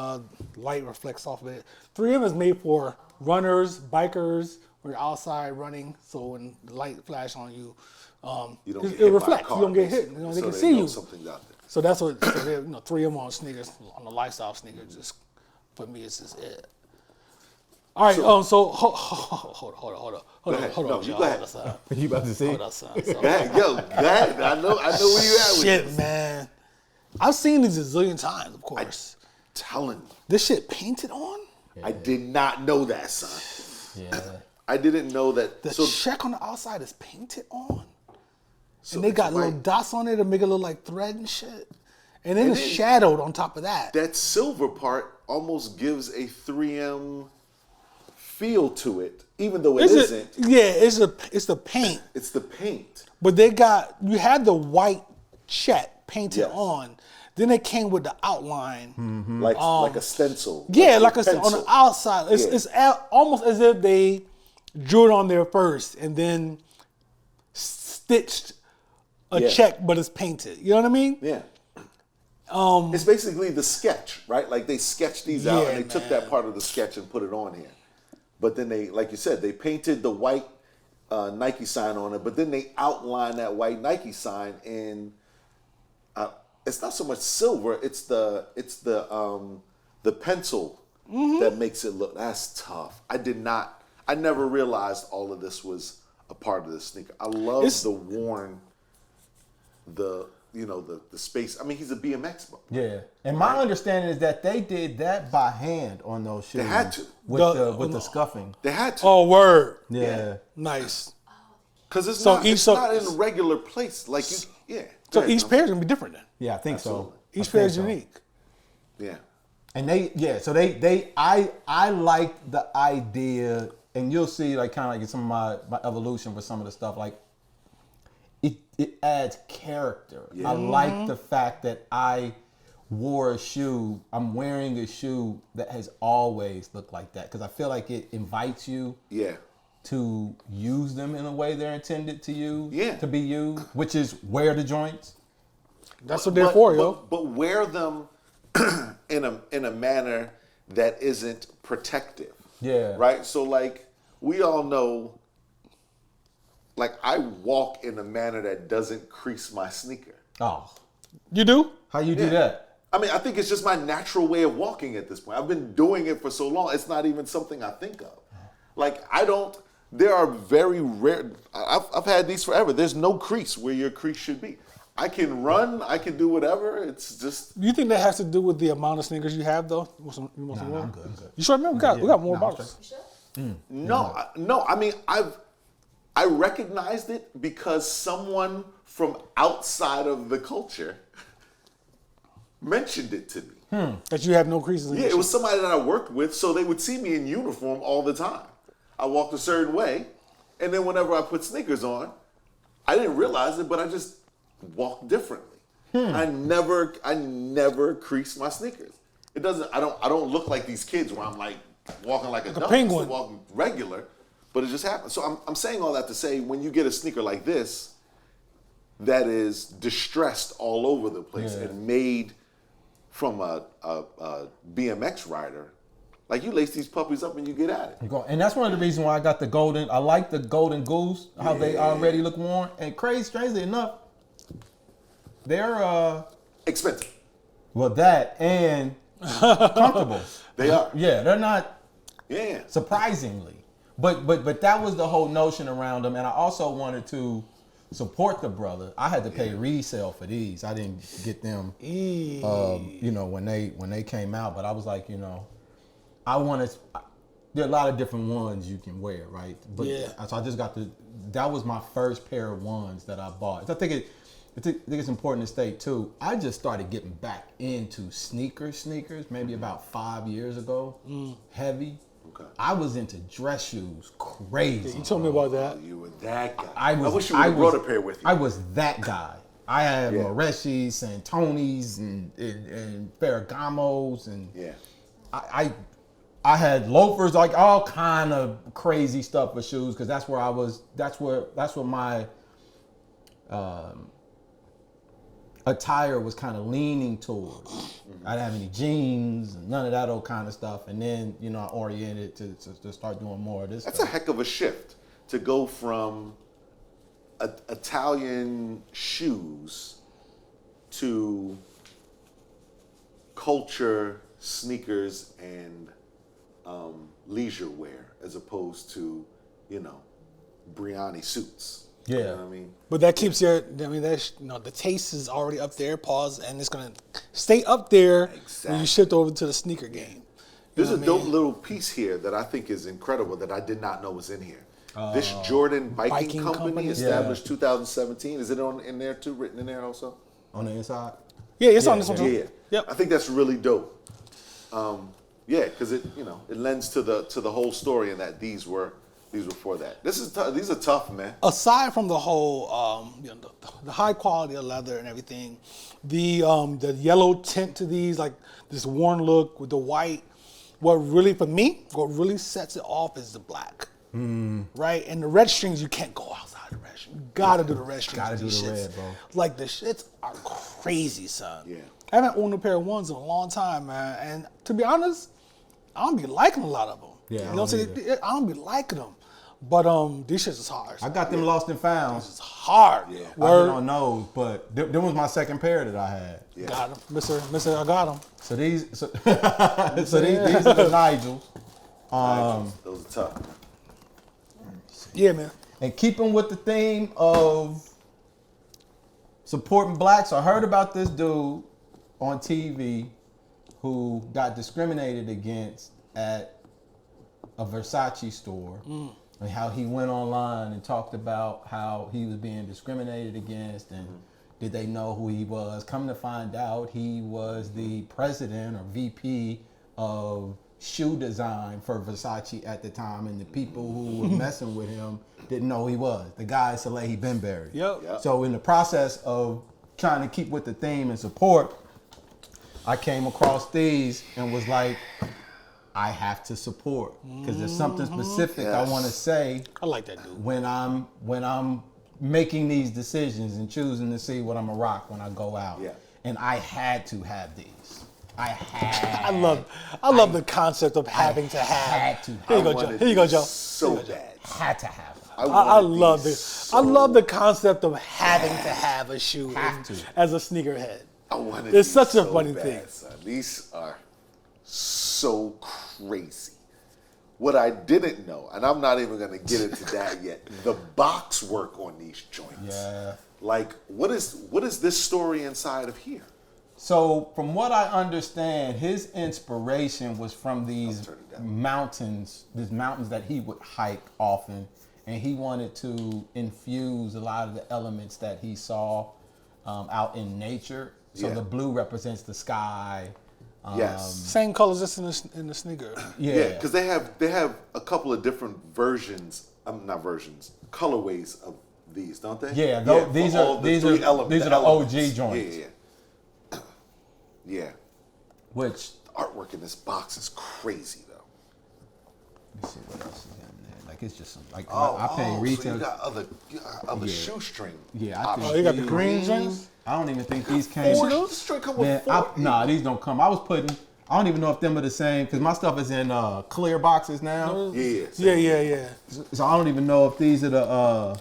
[SPEAKER 1] light reflects off of it. 3M is made for runners, bikers, when you're outside running. So when the light flash on you,
[SPEAKER 3] You don't get
[SPEAKER 1] it
[SPEAKER 3] hit
[SPEAKER 1] reflects.
[SPEAKER 3] by a car,
[SPEAKER 1] You don't get hit.
[SPEAKER 3] basically.
[SPEAKER 1] They
[SPEAKER 3] So
[SPEAKER 1] can see
[SPEAKER 3] know
[SPEAKER 1] you.
[SPEAKER 3] Something's out there.
[SPEAKER 1] So that's what 3M on sneakers, on the lifestyle sneakers. Just for me, it's just it. All right. So hold on.
[SPEAKER 3] No, you
[SPEAKER 1] y'all.
[SPEAKER 3] go ahead.
[SPEAKER 1] Hold us up.
[SPEAKER 2] You about to see?
[SPEAKER 1] Hold us up.
[SPEAKER 3] Go ahead. Go ahead. I know where you at with
[SPEAKER 1] Shit,
[SPEAKER 3] this.
[SPEAKER 1] man. I've seen these a zillion times, of course.
[SPEAKER 3] Telling you.
[SPEAKER 1] This shit painted on?
[SPEAKER 3] I did not know that, son.
[SPEAKER 2] Yeah.
[SPEAKER 3] I didn't know that.
[SPEAKER 1] The check on the outside is painted on? and they got little dots on it to make it look like thread and shit. And then it's shadowed on top of that.
[SPEAKER 3] That silver part almost gives a 3M feel to it, even though it isn't.
[SPEAKER 1] It's the paint.
[SPEAKER 3] It's the paint.
[SPEAKER 1] But you had the white check painted on. Then it came with the outline.
[SPEAKER 3] Mm-hmm. Like a stencil.
[SPEAKER 1] Yeah, like on the outside. It's almost as if they drew it on there first and then stitched a check, but it's painted. You know what I mean?
[SPEAKER 3] Yeah. It's basically the sketch, right? Like they sketched these out and they took that part of the sketch and put it on here. But then they, like you said, they painted the white Nike sign on it, but then they outlined that white Nike sign in, it's not so much silver, it's the pencil that makes it look, that's tough. I never realized all of this was a part of the sneaker. I love the worn, the space. I mean, he's a BMX bro.
[SPEAKER 2] Yeah, and my understanding is that they did that by hand on those shoes.
[SPEAKER 3] They had to
[SPEAKER 2] with the scuffing.
[SPEAKER 3] They had to.
[SPEAKER 1] Oh, word.
[SPEAKER 2] Yeah.
[SPEAKER 1] Nice.
[SPEAKER 3] Because it's not in a regular place. Like
[SPEAKER 1] So each pair is gonna be different then.
[SPEAKER 2] Yeah, I think
[SPEAKER 3] Absolutely.
[SPEAKER 2] so.
[SPEAKER 1] Each pair is unique.
[SPEAKER 3] Yeah.
[SPEAKER 2] And I like the idea, and you'll see like kind of like some of my evolution with some of the stuff. Like it adds character.
[SPEAKER 3] Yeah.
[SPEAKER 2] I like the fact that I'm wearing a shoe that has always looked like that, because I feel like it invites you to use them in a way they're intended to be used, which is wear the joints.
[SPEAKER 1] That's what they're for, yo.
[SPEAKER 3] But wear them in a manner that isn't protective.
[SPEAKER 2] Yeah.
[SPEAKER 3] Right? So like we all know, like I walk in a manner that doesn't crease my sneaker.
[SPEAKER 2] Oh.
[SPEAKER 1] You do?
[SPEAKER 2] How you do that?
[SPEAKER 3] I mean, I think it's just my natural way of walking at this point. I've been doing it for so long, it's not even something I think of. Like there are very rare, I've had these forever. There's no crease where your crease should be. I can run, I can do whatever. It's just.
[SPEAKER 1] Do you think that has to do with the amount of sneakers you have, though? You want some more? I'm good. You sure? Man, we got more bottles.
[SPEAKER 3] No. I mean, I recognized it because someone from outside of the culture mentioned it to me.
[SPEAKER 1] That you have no creases in your
[SPEAKER 3] Yeah, it was
[SPEAKER 1] shoes.
[SPEAKER 3] somebody that I worked with, so they would see me in uniform all the time. I walked a certain way, and then whenever I put sneakers on, I didn't realize it, but I just walked differently. I never crease my sneakers. It doesn't. I don't look like these kids where I'm like walking like a duck.
[SPEAKER 1] penguin.
[SPEAKER 3] I'm still walking regular, but it just happens. So I'm saying all that to say, when you get a sneaker like this, that is distressed all over the place and made from a BMX rider, like you lace these puppies up and you get at it.
[SPEAKER 2] And that's one of the reasons why I got the golden. I like the golden goose, how they already look worn. And strangely enough, they're
[SPEAKER 3] Expensive.
[SPEAKER 2] well, that and comfortable.
[SPEAKER 3] They are.
[SPEAKER 2] Yeah, they're not
[SPEAKER 3] Yeah.
[SPEAKER 2] surprisingly. But that was the whole notion around them. And I also wanted to support the brother. I had to pay resale for these. I didn't get them when they came out, but I was like, I want to. There are a lot of different ones you can wear, right? But so I just got that was my first pair of ones that I bought. I think it's important to state too. I just started getting back into sneakers maybe about 5 years ago. Heavy.
[SPEAKER 3] Okay.
[SPEAKER 2] I was into dress shoes, crazy.
[SPEAKER 1] You told me about that.
[SPEAKER 3] You were that guy.
[SPEAKER 2] I
[SPEAKER 3] wish you would have brought a pair with you.
[SPEAKER 2] I was that guy. I had Moreshis, Santonis, and Ferragamos, and I had loafers, like all kind of crazy stuff for shoes, because that's where I was. That's where my attire was kind of leaning towards. I didn't have any jeans, none of that old kind of stuff, and then I oriented to start doing more of this.
[SPEAKER 3] That's
[SPEAKER 2] stuff.
[SPEAKER 3] a heck of a shift to go from Italian shoes to culture sneakers and leisure wear, as opposed to Brioni suits.
[SPEAKER 2] Yeah.
[SPEAKER 3] You know what I mean?
[SPEAKER 1] But that keeps the taste is already up there, and it's going to stay up there when you shift over to the sneaker game.
[SPEAKER 3] There's a dope little piece here that I think is incredible that I did not know was in here. This Jordan biking
[SPEAKER 1] biking
[SPEAKER 3] company
[SPEAKER 1] company?
[SPEAKER 3] established 2017. Is it in there too? Written in there also?
[SPEAKER 2] On the inside?
[SPEAKER 1] Yeah, it's on this one too.
[SPEAKER 3] Yeah.
[SPEAKER 1] Yep.
[SPEAKER 3] I think that's really dope. Yeah, because it lends to the whole story, and that these were for that. These are tough, man.
[SPEAKER 1] Aside from the whole, the high quality of leather and everything, the yellow tint to these, like this worn look with the white, what really sets it off is the black, right? And the red strings, you can't go outside the red strings. You gotta do the red strings.
[SPEAKER 2] Gotta
[SPEAKER 1] with
[SPEAKER 2] do
[SPEAKER 1] these
[SPEAKER 2] the
[SPEAKER 1] shits.
[SPEAKER 2] red, bro.
[SPEAKER 1] Like the shits are crazy, son.
[SPEAKER 3] Yeah.
[SPEAKER 1] I haven't owned a pair of ones in a long time, man. And to be honest, I don't be liking a lot of them.
[SPEAKER 2] Yeah,
[SPEAKER 1] you
[SPEAKER 2] I
[SPEAKER 1] know what I'm
[SPEAKER 2] don't
[SPEAKER 1] saying? I don't be liking them. But these shits is hard.
[SPEAKER 2] I got them lost and found.
[SPEAKER 1] It's hard.
[SPEAKER 3] Yeah.
[SPEAKER 2] I
[SPEAKER 1] Word.
[SPEAKER 2] don't know, but them was my second pair that I had.
[SPEAKER 3] Yeah.
[SPEAKER 1] Got him, Mister. I got him.
[SPEAKER 2] So these are the Nigels.
[SPEAKER 3] Those are tough.
[SPEAKER 1] Yeah, man.
[SPEAKER 2] And keeping with the theme of supporting blacks, I heard about this dude on TV who got discriminated against at a Versace store, and how he went online and talked about how he was being discriminated against, and did they know who he was? Come to find out, he was the president or VP of shoe design for Versace at the time, and the people who were messing with him didn't know who he was. The guy is Salehe Bembury.
[SPEAKER 1] Yep.
[SPEAKER 2] So in the process of trying to keep with the theme and support, I came across these and was like, I have to support, because there's something specific I want to say
[SPEAKER 1] I like that dude.
[SPEAKER 2] when I'm making these decisions and choosing to see what I'm gonna rock when I go out.
[SPEAKER 3] Yeah.
[SPEAKER 2] And I had to have these.
[SPEAKER 1] I love the concept of having to have.
[SPEAKER 2] had to
[SPEAKER 1] Here you go, Joe. Here you go, Joe.
[SPEAKER 3] So bad.
[SPEAKER 2] Had to have.
[SPEAKER 1] I love
[SPEAKER 3] this.
[SPEAKER 1] this. I love the concept of having to have a shoe
[SPEAKER 2] Have to.
[SPEAKER 1] as a sneakerhead.
[SPEAKER 3] I wanted
[SPEAKER 1] It's
[SPEAKER 3] these
[SPEAKER 1] such a
[SPEAKER 3] so
[SPEAKER 1] funny
[SPEAKER 3] bad,
[SPEAKER 1] thing.
[SPEAKER 3] son. These are so crazy. What I didn't know, and I'm not even gonna get into that yet, the box work on these joints.
[SPEAKER 2] Yeah.
[SPEAKER 3] Like, what is this story inside of here?
[SPEAKER 2] So from what I understand, his inspiration was from these
[SPEAKER 3] turn it down.
[SPEAKER 2] mountains that he would hike often, and he wanted to infuse a lot of the elements that he saw out in nature. So
[SPEAKER 3] Yeah.
[SPEAKER 2] the blue represents the sky.
[SPEAKER 3] Yes.
[SPEAKER 1] Same colors as in the sneaker.
[SPEAKER 3] Yeah, because they have a couple of different versions, not versions, colorways of these, don't they?
[SPEAKER 2] Yeah,
[SPEAKER 3] for
[SPEAKER 2] these
[SPEAKER 3] all
[SPEAKER 2] are
[SPEAKER 3] the
[SPEAKER 2] these
[SPEAKER 3] three
[SPEAKER 2] are these are the
[SPEAKER 3] elements.
[SPEAKER 2] OG joints.
[SPEAKER 3] Yeah.
[SPEAKER 2] Which,
[SPEAKER 3] The artwork in this box is crazy, though.
[SPEAKER 2] let me see what else is in there. Like it's just some, like
[SPEAKER 3] Oh,
[SPEAKER 2] I pay
[SPEAKER 3] so
[SPEAKER 2] retail.
[SPEAKER 3] you got other shoestring.
[SPEAKER 2] Yeah, I
[SPEAKER 3] options.
[SPEAKER 2] think
[SPEAKER 1] Oh, you got the green joints?
[SPEAKER 2] I don't even think these came.
[SPEAKER 3] Four, this joint come with
[SPEAKER 2] Man,
[SPEAKER 3] four.
[SPEAKER 2] nah, these don't come. I was putting. I don't even know if them are the same because my stuff is in clear boxes now.
[SPEAKER 3] Yeah.
[SPEAKER 1] Yeah.
[SPEAKER 2] So I don't even know if these are the.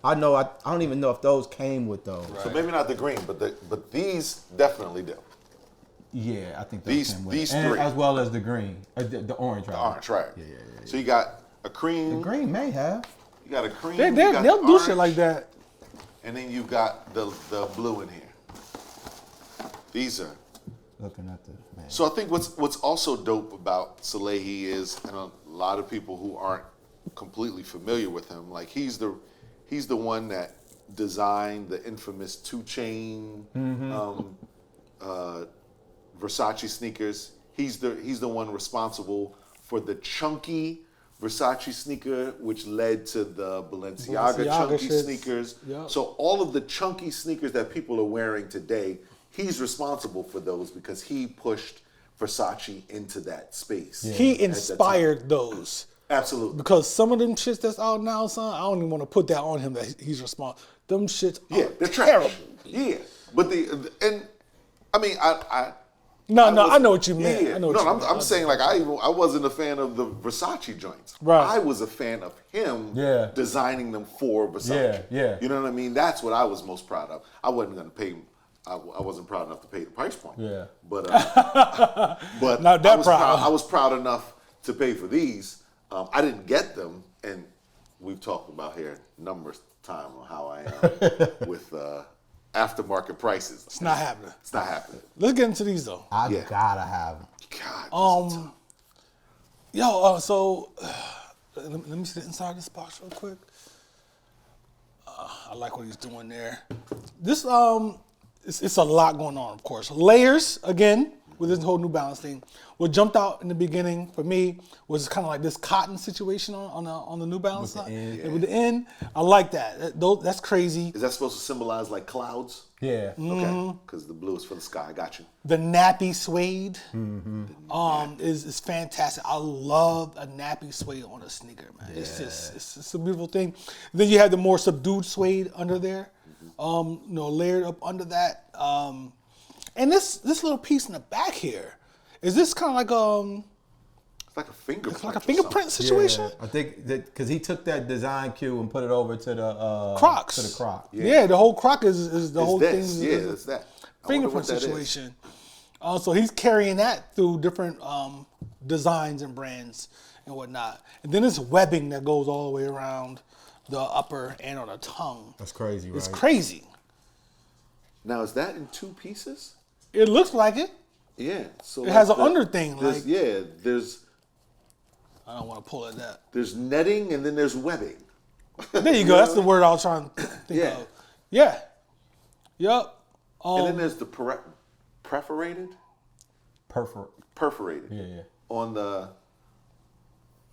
[SPEAKER 2] I don't even know if those came with those.
[SPEAKER 3] So maybe not the green, but these definitely do.
[SPEAKER 2] Yeah, I think
[SPEAKER 3] These-
[SPEAKER 2] those came with
[SPEAKER 3] these
[SPEAKER 2] it. And
[SPEAKER 3] three.
[SPEAKER 2] as well as the green, the orange.
[SPEAKER 3] The orange, right?
[SPEAKER 2] Yeah.
[SPEAKER 3] So you got a cream.
[SPEAKER 2] The green may have.
[SPEAKER 3] You got a cream.
[SPEAKER 1] They'll
[SPEAKER 3] you got
[SPEAKER 1] do
[SPEAKER 3] the
[SPEAKER 1] shit
[SPEAKER 3] orange,
[SPEAKER 1] like that.
[SPEAKER 3] And then you've got the blue in here. These are.
[SPEAKER 2] Looking at the man.
[SPEAKER 3] So I think what's also dope about Salehe is, and a lot of people who aren't completely familiar with him, like he's the one that designed the infamous 2 Chain Versace sneakers. He's the one responsible for the chunky Versace sneaker, which led to the Balenciaga chunky
[SPEAKER 1] shits.
[SPEAKER 3] sneakers.
[SPEAKER 1] Yep.
[SPEAKER 3] So all of the chunky sneakers that people are wearing today, he's responsible for those because he pushed Versace into that space.
[SPEAKER 1] He
[SPEAKER 3] at that time.
[SPEAKER 1] inspired those.
[SPEAKER 3] Absolutely.
[SPEAKER 1] Because some of them shits that's out now, son, I don't even want to put that on him that he's responsible. Them shits
[SPEAKER 3] Yeah,
[SPEAKER 1] are
[SPEAKER 3] they're
[SPEAKER 1] terrible.
[SPEAKER 3] trash. Yeah, but I
[SPEAKER 1] No,
[SPEAKER 3] was-
[SPEAKER 1] I know what you meant.
[SPEAKER 3] Yeah.
[SPEAKER 1] I know what
[SPEAKER 3] no,
[SPEAKER 1] you
[SPEAKER 3] I'm,
[SPEAKER 1] meant.
[SPEAKER 3] I'm saying like I wasn't a fan of the Versace joints.
[SPEAKER 1] Right.
[SPEAKER 3] I was a fan of him
[SPEAKER 2] Yeah.
[SPEAKER 3] designing them for Versace.
[SPEAKER 2] Yeah.
[SPEAKER 3] You know what I mean? That's what I was most proud of. I wasn't going to pay. I wasn't proud enough to pay the price point.
[SPEAKER 2] Yeah.
[SPEAKER 3] But but
[SPEAKER 1] Not that
[SPEAKER 3] I was
[SPEAKER 1] proud.
[SPEAKER 3] I was proud enough to pay for these. I didn't get them, and we've talked about here numerous times on how I am with aftermarket prices.
[SPEAKER 1] It's not happening.
[SPEAKER 3] It's not happening.
[SPEAKER 1] Let's get into these though.
[SPEAKER 2] I
[SPEAKER 3] Yeah.
[SPEAKER 2] gotta have them.
[SPEAKER 3] God.
[SPEAKER 1] So let me see the inside of this box real quick. I like what he's doing there. This it's a lot going on, of course. Layers again with this whole New Balance thing. What jumped out in the beginning for me was kind of like this cotton situation on the New Balance side. With the end, I like that. That's crazy.
[SPEAKER 3] Is that supposed to symbolize like clouds?
[SPEAKER 2] Yeah.
[SPEAKER 3] Okay. Because the blue is for the sky. I got you.
[SPEAKER 1] The nappy suede is fantastic. I love a nappy suede on a sneaker, man.
[SPEAKER 3] Yeah.
[SPEAKER 1] It's a beautiful thing. Then you have the more subdued suede under there, layered up under that. And this little piece in the back here, is this kind of like
[SPEAKER 3] It's like a fingerprint.
[SPEAKER 1] like a fingerprint situation?
[SPEAKER 2] Yeah, I think that because he took that design cue and put it over to the
[SPEAKER 1] Crocs.
[SPEAKER 2] To the Croc.
[SPEAKER 1] Yeah, the whole Croc is the whole thing.
[SPEAKER 3] It's that.
[SPEAKER 1] Fingerprint situation. So he's carrying that through different designs and brands and whatnot. And then this webbing that goes all the way around the upper and on the tongue.
[SPEAKER 2] That's crazy, right?
[SPEAKER 1] It's crazy.
[SPEAKER 3] Now, is that in two pieces?
[SPEAKER 1] It looks like it.
[SPEAKER 3] Yeah. So
[SPEAKER 1] It has an under thing.
[SPEAKER 3] There's,
[SPEAKER 1] Like
[SPEAKER 3] there's
[SPEAKER 1] I don't want to pull at that.
[SPEAKER 3] there's netting and then there's webbing.
[SPEAKER 1] There you go. That's the word I was trying to think
[SPEAKER 3] Yeah.
[SPEAKER 1] of. Yeah. Yup.
[SPEAKER 3] And then there's the perforated. Perforated.
[SPEAKER 2] Yeah.
[SPEAKER 3] On the,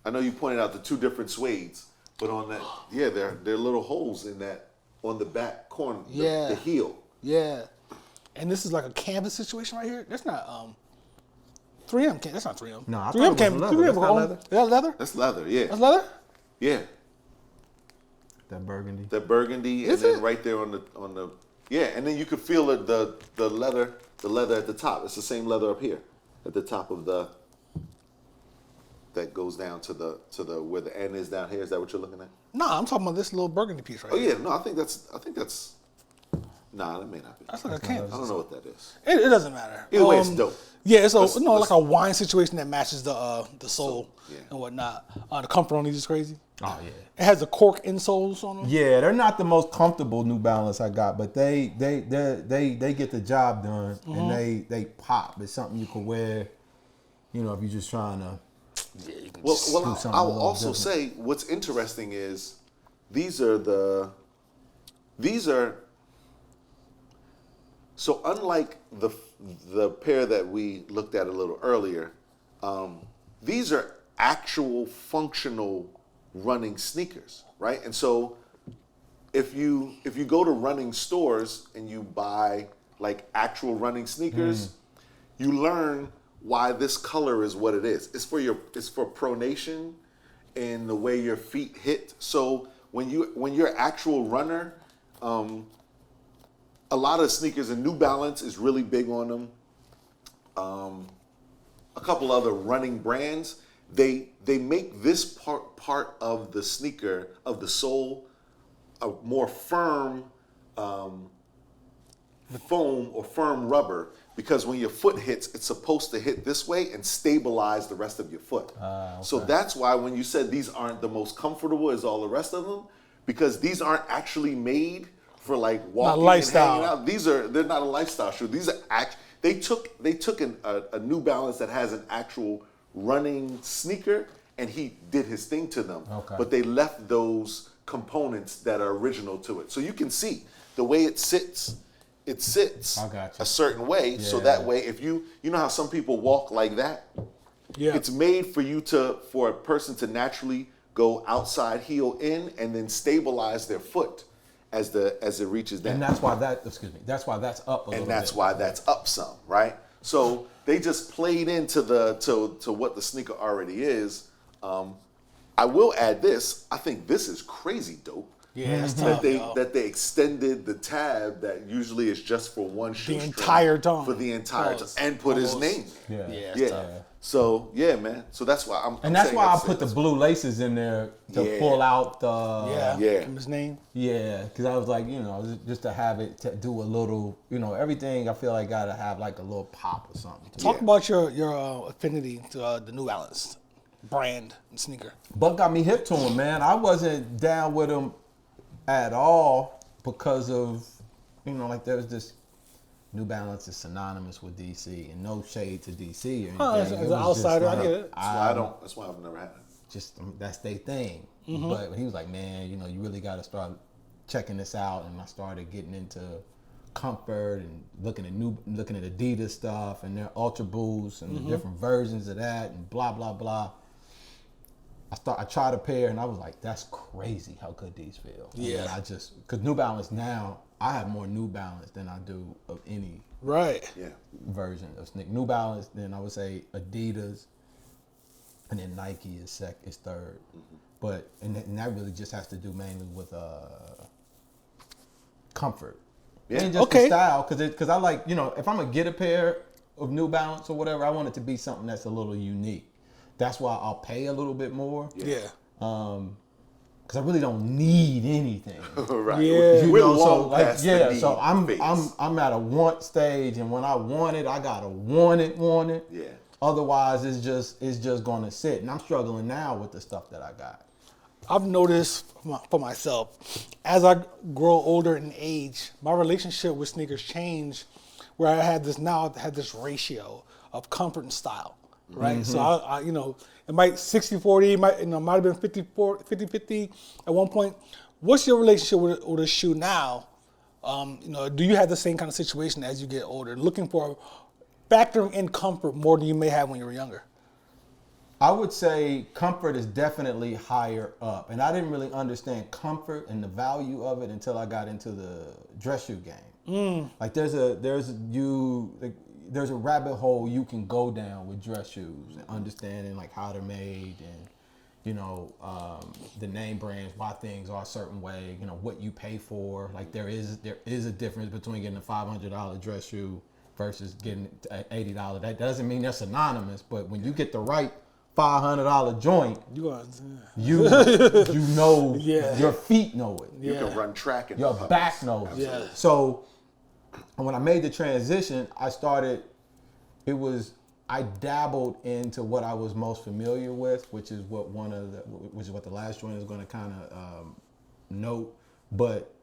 [SPEAKER 3] I know you pointed out the two different suedes, but on that, there are little holes in that on the back corner, the heel.
[SPEAKER 1] Yeah. And this is like a canvas situation right here. That's not 3M. That's not 3M.
[SPEAKER 2] No, I thought
[SPEAKER 1] 3M
[SPEAKER 2] it was
[SPEAKER 1] canvas.
[SPEAKER 2] leather.
[SPEAKER 1] 3M
[SPEAKER 2] That's not leather?
[SPEAKER 1] Is that leather?
[SPEAKER 3] That's leather, yeah.
[SPEAKER 1] That's leather?
[SPEAKER 3] Yeah.
[SPEAKER 2] That burgundy.
[SPEAKER 3] That burgundy,
[SPEAKER 1] Is
[SPEAKER 3] and then
[SPEAKER 1] it?
[SPEAKER 3] right there on the and then you could feel it, the leather at the top. It's the same leather up here at the top of that goes down to the where the end is down here. Is that what you're looking at?
[SPEAKER 1] No, I'm talking about this little burgundy piece right
[SPEAKER 3] Oh
[SPEAKER 1] here.
[SPEAKER 3] yeah, no, I think that's nah, that may not be.
[SPEAKER 1] That's like a
[SPEAKER 3] I
[SPEAKER 1] canvas.
[SPEAKER 3] don't know what that is.
[SPEAKER 1] It doesn't matter.
[SPEAKER 3] Either way, it's dope.
[SPEAKER 1] Yeah, it's
[SPEAKER 3] Let's-
[SPEAKER 1] like a wine situation that matches the sole
[SPEAKER 3] yeah.
[SPEAKER 1] and whatnot. The comfort on these is crazy.
[SPEAKER 2] Oh yeah.
[SPEAKER 1] It has the cork insoles on them.
[SPEAKER 2] Yeah, they're not the most comfortable New Balance I got, but they get the job done and they pop. It's something you could wear, if you're just trying to.
[SPEAKER 3] Well,
[SPEAKER 2] do something
[SPEAKER 3] I
[SPEAKER 2] a
[SPEAKER 3] will
[SPEAKER 2] little
[SPEAKER 3] also
[SPEAKER 2] different.
[SPEAKER 3] say what's interesting is these are so unlike the pair that we looked at a little earlier, these are actual functional running sneakers, right? And so if you go to running stores and you buy like actual running sneakers, you learn why this color is what it is. It's for pronation and the way your feet hit. So when you're an actual runner, a lot of sneakers, and New Balance is really big on them. A couple other running brands, they make this part of the sneaker, of the sole, a more firm foam or firm rubber, because when your foot hits, it's supposed to hit this way and stabilize the rest of your foot. So that's why when you said these aren't the most comfortable as all the rest of them, because these aren't actually made for like walking
[SPEAKER 1] lifestyle.
[SPEAKER 3] and hanging out. They're not a lifestyle shoe. These are they took a New Balance that has an actual running sneaker and he did his thing to them.
[SPEAKER 2] Okay.
[SPEAKER 3] But they left those components that are original to it. So you can see the way it sits
[SPEAKER 2] I got you.
[SPEAKER 3] a certain way. So
[SPEAKER 2] Yeah.
[SPEAKER 3] that way, if you know how some people walk like that,
[SPEAKER 1] Yeah.
[SPEAKER 3] it's made for a person to naturally go outside heel in and then stabilize their foot as it reaches down.
[SPEAKER 2] And that's why that's why that's up a little
[SPEAKER 3] And
[SPEAKER 2] bit.
[SPEAKER 3] that's why that's up some, right? So they just played into to what the sneaker already is. I will add this. I think this is crazy dope.
[SPEAKER 1] Yeah, it's tough, yo.
[SPEAKER 3] That they extended the tab that usually is just for one shoe string
[SPEAKER 1] entire tongue.
[SPEAKER 3] for the entire
[SPEAKER 1] Pause.
[SPEAKER 3] tongue and put his
[SPEAKER 1] Almost.
[SPEAKER 3] name.
[SPEAKER 2] Yeah.
[SPEAKER 1] Yeah, it's
[SPEAKER 3] Yeah.
[SPEAKER 1] tough.
[SPEAKER 3] So yeah, man. So that's why I'm.
[SPEAKER 2] And that's
[SPEAKER 3] saying
[SPEAKER 2] why I
[SPEAKER 3] I'd say
[SPEAKER 2] put the
[SPEAKER 3] this.
[SPEAKER 2] blue laces in there to
[SPEAKER 3] Yeah.
[SPEAKER 2] pull out the.
[SPEAKER 1] Yeah.
[SPEAKER 3] Yeah.
[SPEAKER 1] Give him his name.
[SPEAKER 2] Yeah, because I was like, just to have it to do a little, everything I feel like gotta have like a little pop or something. To
[SPEAKER 1] Talk
[SPEAKER 2] it.
[SPEAKER 1] about your affinity to the New Balance brand and sneaker.
[SPEAKER 2] Buck got me hip to him, man. I wasn't down with him at all because of, like there was this New Balance is synonymous with DC, and no shade to DC or anything.
[SPEAKER 1] As
[SPEAKER 2] It
[SPEAKER 1] an
[SPEAKER 2] was just
[SPEAKER 1] outsider, I
[SPEAKER 2] like,
[SPEAKER 1] get it.
[SPEAKER 3] That's why I've never had it.
[SPEAKER 2] that's their thing. But he was like, man, you know, you really got to start checking this out. And I started getting into comfort and looking at Adidas stuff and their Ultra Boosts and the different versions of that and blah blah blah. I tried a pair and I was like, that's crazy how good these feel.
[SPEAKER 1] Yeah.
[SPEAKER 2] And because New Balance now, I have more New Balance than I do of any version of sneaker. New Balance, then I would say Adidas, and then Nike is third. But and that really just has to do mainly with comfort. Yeah. And just the style, because I like, you know, if I'm gonna get a pair of New Balance or whatever, I want it to be something that's a little unique. That's why I'll pay a little bit more.
[SPEAKER 1] Yeah.
[SPEAKER 2] Because I really don't need anything.
[SPEAKER 3] Right.
[SPEAKER 1] Yeah.
[SPEAKER 2] You
[SPEAKER 3] We're
[SPEAKER 2] know, so
[SPEAKER 3] long
[SPEAKER 2] like,
[SPEAKER 3] past
[SPEAKER 2] yeah.
[SPEAKER 3] the
[SPEAKER 2] So
[SPEAKER 3] need phase.
[SPEAKER 2] I'm at a want stage, and when I want it, I gotta want it.
[SPEAKER 3] Yeah.
[SPEAKER 2] Otherwise, it's just gonna sit, and I'm struggling now with the stuff that I got.
[SPEAKER 1] I've noticed for myself, as I grow older in age, my relationship with sneakers changed, where I had this ratio of comfort and style, right? So I you know, it might 60-40, might have been 50-50 at one point. What's your relationship with a shoe now? You know, do you have the same kind of situation as you get older, looking for factoring in comfort more than you may have when you were younger?
[SPEAKER 2] I would say comfort is definitely higher up, and I didn't really understand comfort and the value of it until I got into the dress shoe game. Like there's a rabbit hole you can go down with dress shoes and understanding like how they're made and, you know, the name brands, why things are a certain way, you know, what you pay for. Like there is a difference between getting a $500 dress shoe versus getting an $80. That doesn't mean they're synonymous, but when you get the right $500 joint, you know, your feet know it.
[SPEAKER 3] You can run track in
[SPEAKER 2] Your
[SPEAKER 3] the
[SPEAKER 2] back knows it.
[SPEAKER 1] Yeah.
[SPEAKER 2] So when I made the transition, I dabbled into what I was most familiar with, which is what the last joint is going to kind of note, but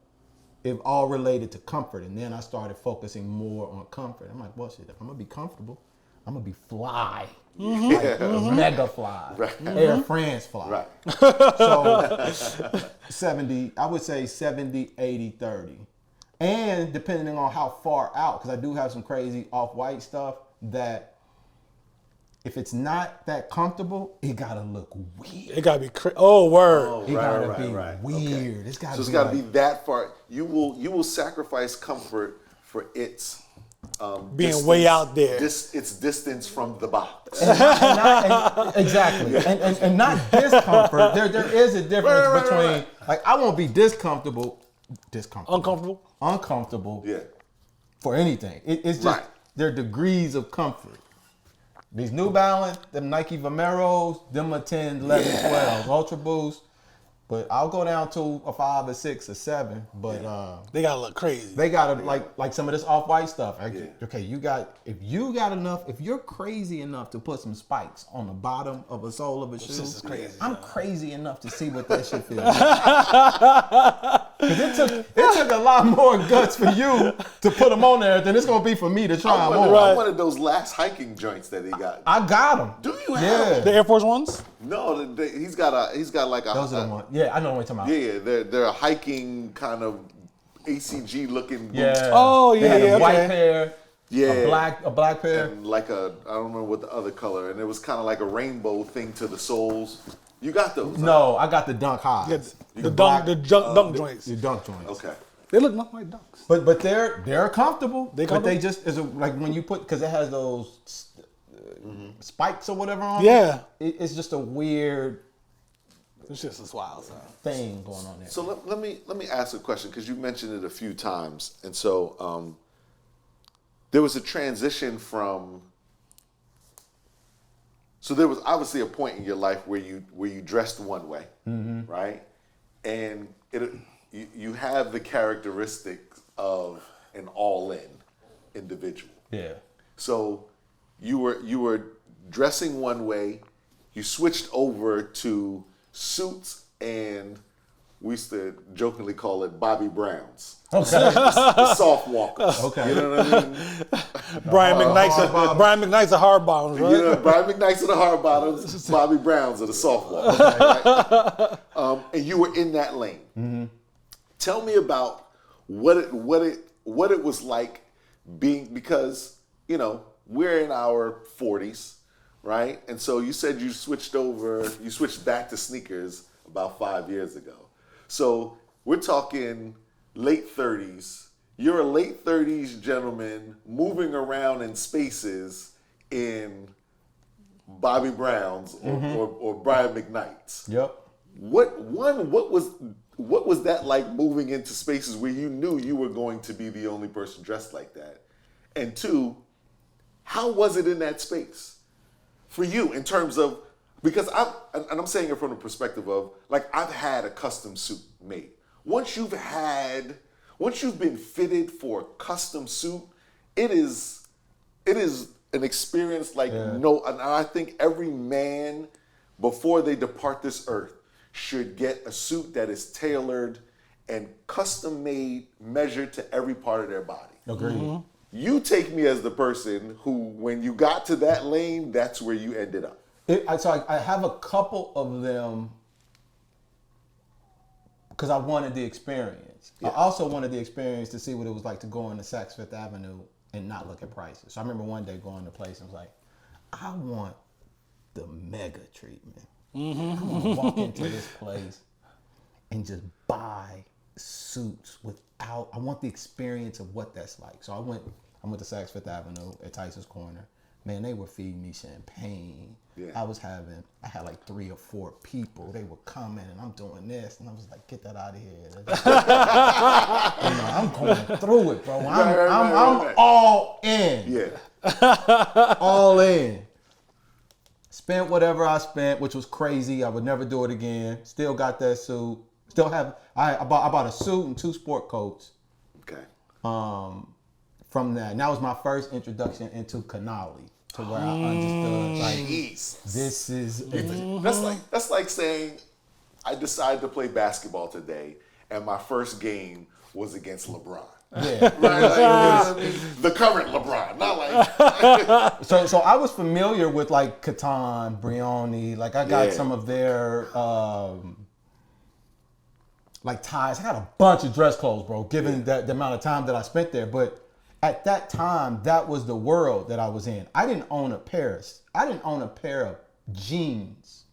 [SPEAKER 2] it all related to comfort. And then I started focusing more on comfort. I'm like, well, shit, if I'm gonna be comfortable, I'm gonna be fly. Like, mega fly, Air France fly. Right. So 70, I would say 70, 80, 30. And depending on how far out, because I do have some crazy off-white stuff that if it's not that comfortable, it gotta look weird.
[SPEAKER 1] It gotta be word.
[SPEAKER 2] It gotta be weird.
[SPEAKER 3] Okay.
[SPEAKER 2] It's gotta
[SPEAKER 3] So
[SPEAKER 2] be
[SPEAKER 3] gotta be that far. You will sacrifice comfort for its
[SPEAKER 1] being
[SPEAKER 3] distance,
[SPEAKER 1] way out there.
[SPEAKER 3] Its distance from the box.
[SPEAKER 2] Exactly. And not discomfort. There is a difference between like I won't be uncomfortable.
[SPEAKER 3] Yeah.
[SPEAKER 2] For anything. It's just there are degrees of comfort. These New Balance, them Nike Vomeros, them are 10, 11, 12 Ultra Boost. But I'll go down to a 5, a 6, a 7. But
[SPEAKER 1] they gotta look crazy.
[SPEAKER 2] They gotta like some of this off-white stuff. Okay, if you're crazy enough to put some spikes on the bottom of a sole of a shoe,
[SPEAKER 1] This is crazy.
[SPEAKER 2] I'm crazy enough to see what that shit feels like. Because it took a lot more guts for you to put them on there than it's gonna be for me to try them on.
[SPEAKER 3] I wanted those last hiking joints that he got.
[SPEAKER 2] I got them.
[SPEAKER 3] Do you have them?
[SPEAKER 1] The Air Force Ones?
[SPEAKER 3] No, he's got like a.
[SPEAKER 2] Those are the ones. Yeah, I know what you're talking about.
[SPEAKER 3] Yeah, they're a hiking kind of ACG looking boots.
[SPEAKER 2] Yeah.
[SPEAKER 1] Oh yeah,
[SPEAKER 2] They had
[SPEAKER 1] yeah.
[SPEAKER 2] a white pair.
[SPEAKER 3] Yeah.
[SPEAKER 2] A black pair.
[SPEAKER 3] And like I don't remember what the other color, and it was kind of like a rainbow thing to the soles. You got those?
[SPEAKER 2] No, I got the Dunk Highs.
[SPEAKER 1] Yeah, the dunk joints.
[SPEAKER 2] The Dunk joints.
[SPEAKER 3] Okay.
[SPEAKER 1] They look not like dunks.
[SPEAKER 2] But they're comfortable. But they just like when you put, because it has those spikes or whatever on.
[SPEAKER 1] Yeah.
[SPEAKER 2] It's just a weird.
[SPEAKER 1] It's just a wild sound.
[SPEAKER 2] Thing going on there.
[SPEAKER 3] So let me ask a question, because you mentioned it a few times, and so there was a transition from. So there was obviously a point in your life where you dressed one way, right? And you have the characteristics of an all-in individual.
[SPEAKER 2] Yeah.
[SPEAKER 3] So you were dressing one way, you switched over to suits and we used to jokingly call it Bobby Browns.
[SPEAKER 2] Okay.
[SPEAKER 3] The soft walkers.
[SPEAKER 2] Okay.
[SPEAKER 3] You know what I mean?
[SPEAKER 1] Brian McKnight's a hard bottoms, right?
[SPEAKER 3] You know, Brian McKnight's are the hard bottoms, Bobby Browns are the soft walkers. Right? And you were in that lane. Mm-hmm. Tell me about what it was like being, because, you know, we're in our 40s, right? And so you said you switched back to sneakers about 5 years ago. So we're talking late 30s. You're a late 30s gentleman moving around in spaces in Bobby Brown's or Brian McKnight's.
[SPEAKER 2] Yep.
[SPEAKER 3] What was that like, moving into spaces where you knew you were going to be the only person dressed like that? And two, how was it in that space for you in terms of, because I'm saying it from the perspective of, like, I've had a custom suit made. Once you've been fitted for a custom suit, it is an experience like no, and I think every man before they depart this earth should get a suit that is tailored and custom made, measured to every part of their body.
[SPEAKER 2] Agreed. Mm-hmm.
[SPEAKER 3] You take me as the person who, when you got to that lane, that's where you ended up.
[SPEAKER 2] So I have a couple of them because I wanted the experience. Yeah. I also wanted the experience to see what it was like to go into Saks Fifth Avenue and not look at prices. So I remember one day going to a place and was like, I want the mega treatment. Mm-hmm. I want to walk into this place and just buy suits without, I want the experience of what that's like. So I went to Saks Fifth Avenue at Tyson's Corner. Man, they were feeding me champagne. Yeah. I had like 3 or 4 people. They were coming and I'm doing this. And I was like, get that out of here. I'm going through it, bro. I'm all in.
[SPEAKER 3] Yeah.
[SPEAKER 2] All in. Spent whatever I spent, which was crazy. I would never do it again. Still got that suit. I bought a suit and 2 sport coats.
[SPEAKER 3] Okay.
[SPEAKER 2] From that. And that was my first introduction into Canali, to where I understood, like, this is...
[SPEAKER 3] That's like saying, I decided to play basketball today, and my first game was against LeBron.
[SPEAKER 2] Yeah.
[SPEAKER 3] Right? Like, the current LeBron, not like...
[SPEAKER 2] So I was familiar with, like, Catan, Brioni. Like, I got some of their... like ties. I got a bunch of dress clothes, bro, given the amount of time that I spent there. But at that time, that was the world that I was in. I didn't own a pair of jeans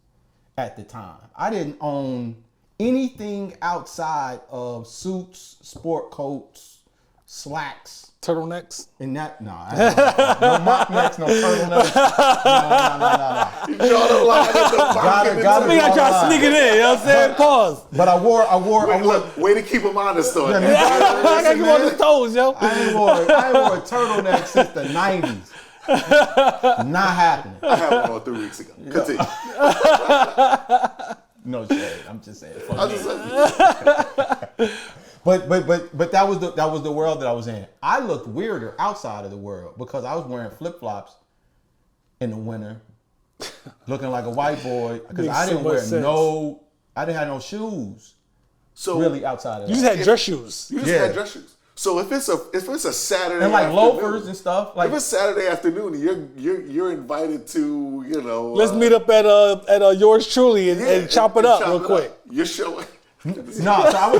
[SPEAKER 2] at the time. I didn't own anything outside of suits, sport coats, slacks.
[SPEAKER 1] Turtlenecks?
[SPEAKER 2] And that, no mock necks, no turtlenecks. No.
[SPEAKER 3] You draw the line at the pocket.
[SPEAKER 1] I think I tried to sneak it in, you know what I'm saying? Pause.
[SPEAKER 2] But I wore.
[SPEAKER 3] Look, way to keep him honest, though.
[SPEAKER 1] I gotta keep on his toes, yo.
[SPEAKER 2] I ain't wore a turtleneck since the 90s. Not happening.
[SPEAKER 3] I had one on 3 weeks ago. Continue.
[SPEAKER 2] No shade. I'm just saying. But that was the world that I was in. I looked weirder outside of the world because I was wearing flip-flops in the winter, looking like a white boy because I didn't have no shoes. So really outside of that.
[SPEAKER 1] You just had dress shoes.
[SPEAKER 3] You just had dress shoes. So if it's a Saturday
[SPEAKER 2] and like loafers and stuff, like
[SPEAKER 3] if it's Saturday afternoon and you're invited to, you know,
[SPEAKER 1] let's meet up at yours truly and chop it up real quick.
[SPEAKER 3] You're showing.
[SPEAKER 2] I
[SPEAKER 1] got on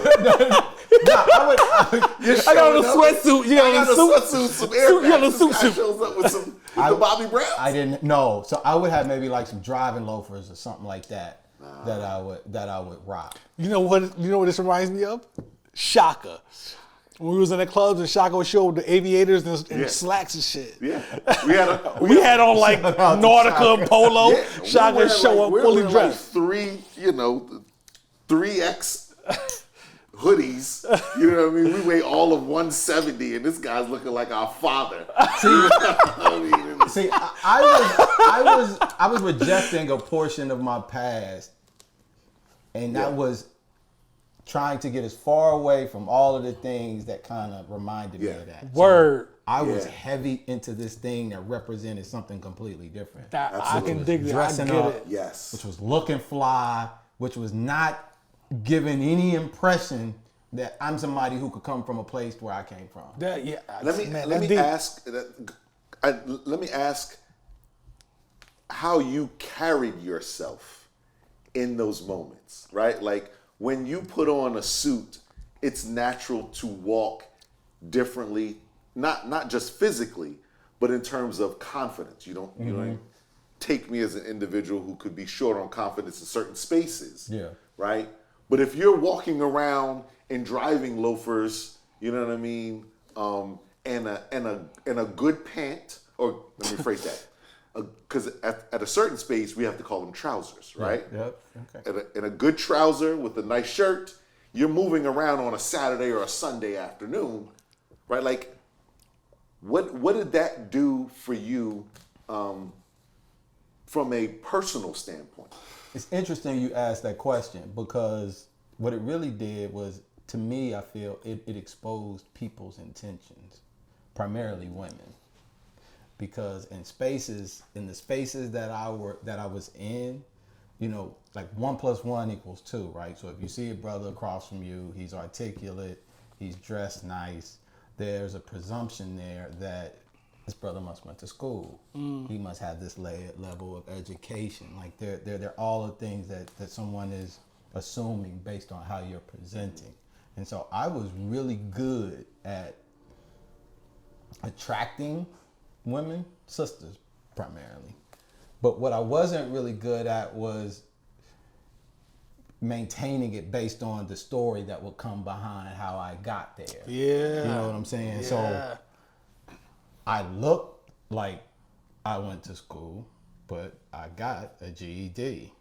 [SPEAKER 1] a sweatsuit. You got on a suit.
[SPEAKER 3] Some air
[SPEAKER 1] you got on a suit.
[SPEAKER 3] Shows up with the Bobby Browns.
[SPEAKER 2] I didn't know. So I would have maybe like some driving loafers or something like that that I would rock.
[SPEAKER 1] You know what this reminds me of? Shaka. When we was in the clubs and Shaka would show the aviators and slacks and shit.
[SPEAKER 3] Yeah.
[SPEAKER 1] We had on like Nautica and Polo.
[SPEAKER 3] Yeah.
[SPEAKER 1] Shaka show up fully dressed.
[SPEAKER 3] Like 3X hoodies. You know what I mean? We weigh all of 170 and this guy's looking like our father.
[SPEAKER 2] See, I was rejecting a portion of my past, and that was trying to get as far away from all of the things that kind of reminded me of that.
[SPEAKER 1] Word.
[SPEAKER 2] So I was heavy into this thing that represented something completely different.
[SPEAKER 1] I can dig that.
[SPEAKER 2] Dressing
[SPEAKER 1] I get
[SPEAKER 2] up,
[SPEAKER 1] it.
[SPEAKER 3] Yes.
[SPEAKER 2] which was looking fly, which was not giving any impression that I'm somebody who could come from a place where I came from.
[SPEAKER 1] That, yeah.
[SPEAKER 3] Let me ask how you carried yourself in those moments, right? Like when you put on a suit, it's natural to walk differently, not just physically, but in terms of confidence. You don't take me as an individual who could be short on confidence in certain spaces.
[SPEAKER 2] Yeah.
[SPEAKER 3] Right? But if you're walking around in driving loafers, you know what I mean, and a good pant, or let me phrase that, because at a certain space we have to call them trousers, right?
[SPEAKER 2] Yep. Okay.
[SPEAKER 3] In a good trouser with a nice shirt, you're moving around on a Saturday or a Sunday afternoon, right? Like, what did that do for you from a personal standpoint?
[SPEAKER 2] It's interesting you asked that question, because what it really did was, to me, I feel it exposed people's intentions, primarily women. Because in the spaces that I was in, you know, like 1 + 1 = 2, right? So if you see a brother across from you, he's articulate, he's dressed nice, there's a presumption there that this brother must went to school. He must have this level of education. Like they're all the things that someone is assuming based on how you're presenting. And so I was really good at attracting women, sisters primarily. But what I wasn't really good at was maintaining it based on the story that would come behind how I got there.
[SPEAKER 1] Yeah.
[SPEAKER 2] You know what I'm saying?
[SPEAKER 1] Yeah.
[SPEAKER 2] So I looked like I went to school, but I got a GED.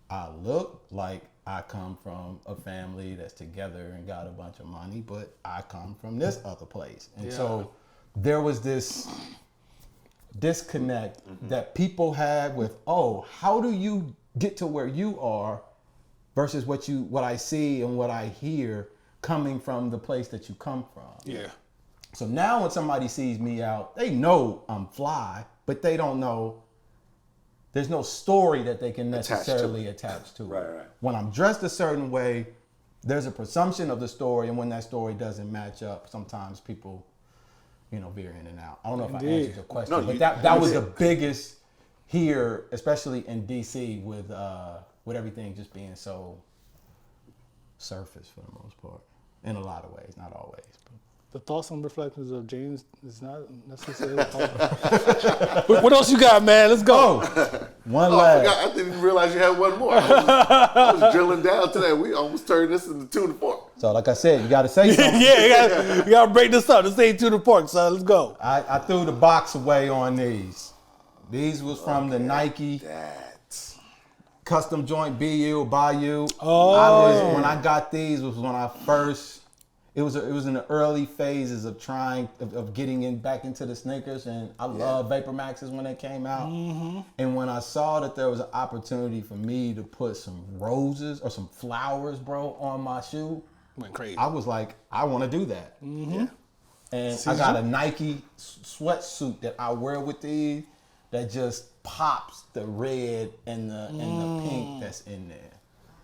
[SPEAKER 2] I look like I come from a family that's together and got a bunch of money, but I come from this other place. And so there was this disconnect that people had with, oh, how do you get to where you are versus what I see and what I hear coming from the place that you come from.
[SPEAKER 1] Yeah.
[SPEAKER 2] So now when somebody sees me out, they know I'm fly, but they don't know, there's no story that they can necessarily attach to it.
[SPEAKER 3] Right.
[SPEAKER 2] When I'm dressed a certain way, there's a presumption of the story, and when that story doesn't match up, sometimes people, veer in and out. I don't know if I answered your question,
[SPEAKER 3] No,
[SPEAKER 2] but
[SPEAKER 3] you
[SPEAKER 2] that was
[SPEAKER 3] did.
[SPEAKER 2] the biggest here, especially in DC, with everything just being so surface for the most part, in a lot of ways, not always. But.
[SPEAKER 1] The thoughts and reflections of James is not necessarily. What else you got, man? Let's go.
[SPEAKER 2] One
[SPEAKER 3] I
[SPEAKER 2] last.
[SPEAKER 3] forgot. I didn't even realize you had one more. I was drilling down to that. We almost turned this into TunetheFork.
[SPEAKER 2] So like I said, you got to say something.
[SPEAKER 1] Yeah, you gotta break this up. This ain't TunetheFork, son. Let's go.
[SPEAKER 2] I threw the box away on these. These was from the Nike custom joint Bayou.
[SPEAKER 1] Oh.
[SPEAKER 2] When I got these was when I first. It was in the early phases of trying of getting back into the sneakers, and I love Vapor Maxes when they came out. Mm-hmm. And when I saw that there was an opportunity for me to put some roses or some flowers, bro, on my shoe,
[SPEAKER 1] Went crazy.
[SPEAKER 2] I was like, I want to do that.
[SPEAKER 1] Mm-hmm.
[SPEAKER 2] Yeah. And I got a Nike sweatsuit that I wear with these that just pops the red and the pink that's in there.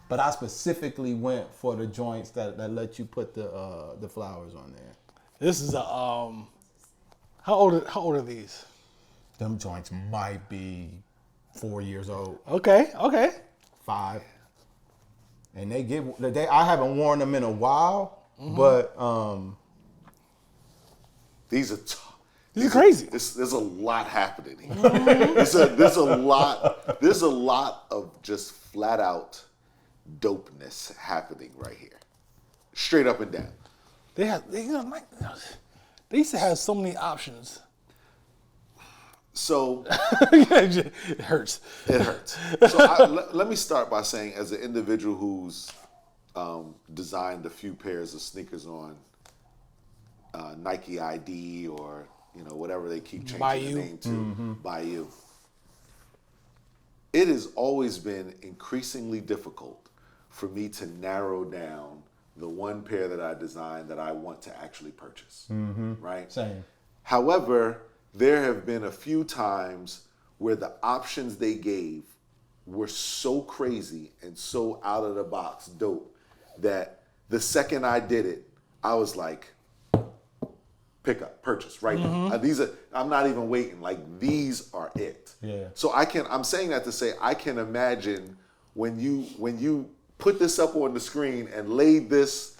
[SPEAKER 2] But I specifically went for the joints that let you put the flowers on there.
[SPEAKER 1] This is a how old are these?
[SPEAKER 2] Them joints might be 4 years old.
[SPEAKER 1] Okay.
[SPEAKER 2] 5. And I haven't worn them in a while, but
[SPEAKER 3] These are
[SPEAKER 1] These are crazy.
[SPEAKER 3] There's a lot happening here. There's a lot of just flat out dopeness happening right here, straight up and down.
[SPEAKER 1] They used to have so many options.
[SPEAKER 3] So
[SPEAKER 1] It hurts.
[SPEAKER 3] it hurts. So let me start by saying, as an individual who's designed a few pairs of sneakers on Nike ID or whatever they keep changing
[SPEAKER 1] Bayou.
[SPEAKER 3] the name to, Bayou. It has always been increasingly difficult for me to narrow down the one pair that I designed that I want to actually purchase, right?
[SPEAKER 2] same.
[SPEAKER 3] However, there have been a few times where the options they gave were so crazy and so out of the box dope that the second I did it, I was like, pick up, purchase, right? I'm not even waiting. Like, these are it.
[SPEAKER 2] Yeah.
[SPEAKER 3] So I'm saying that to say, I can imagine when you put this up on the screen and laid this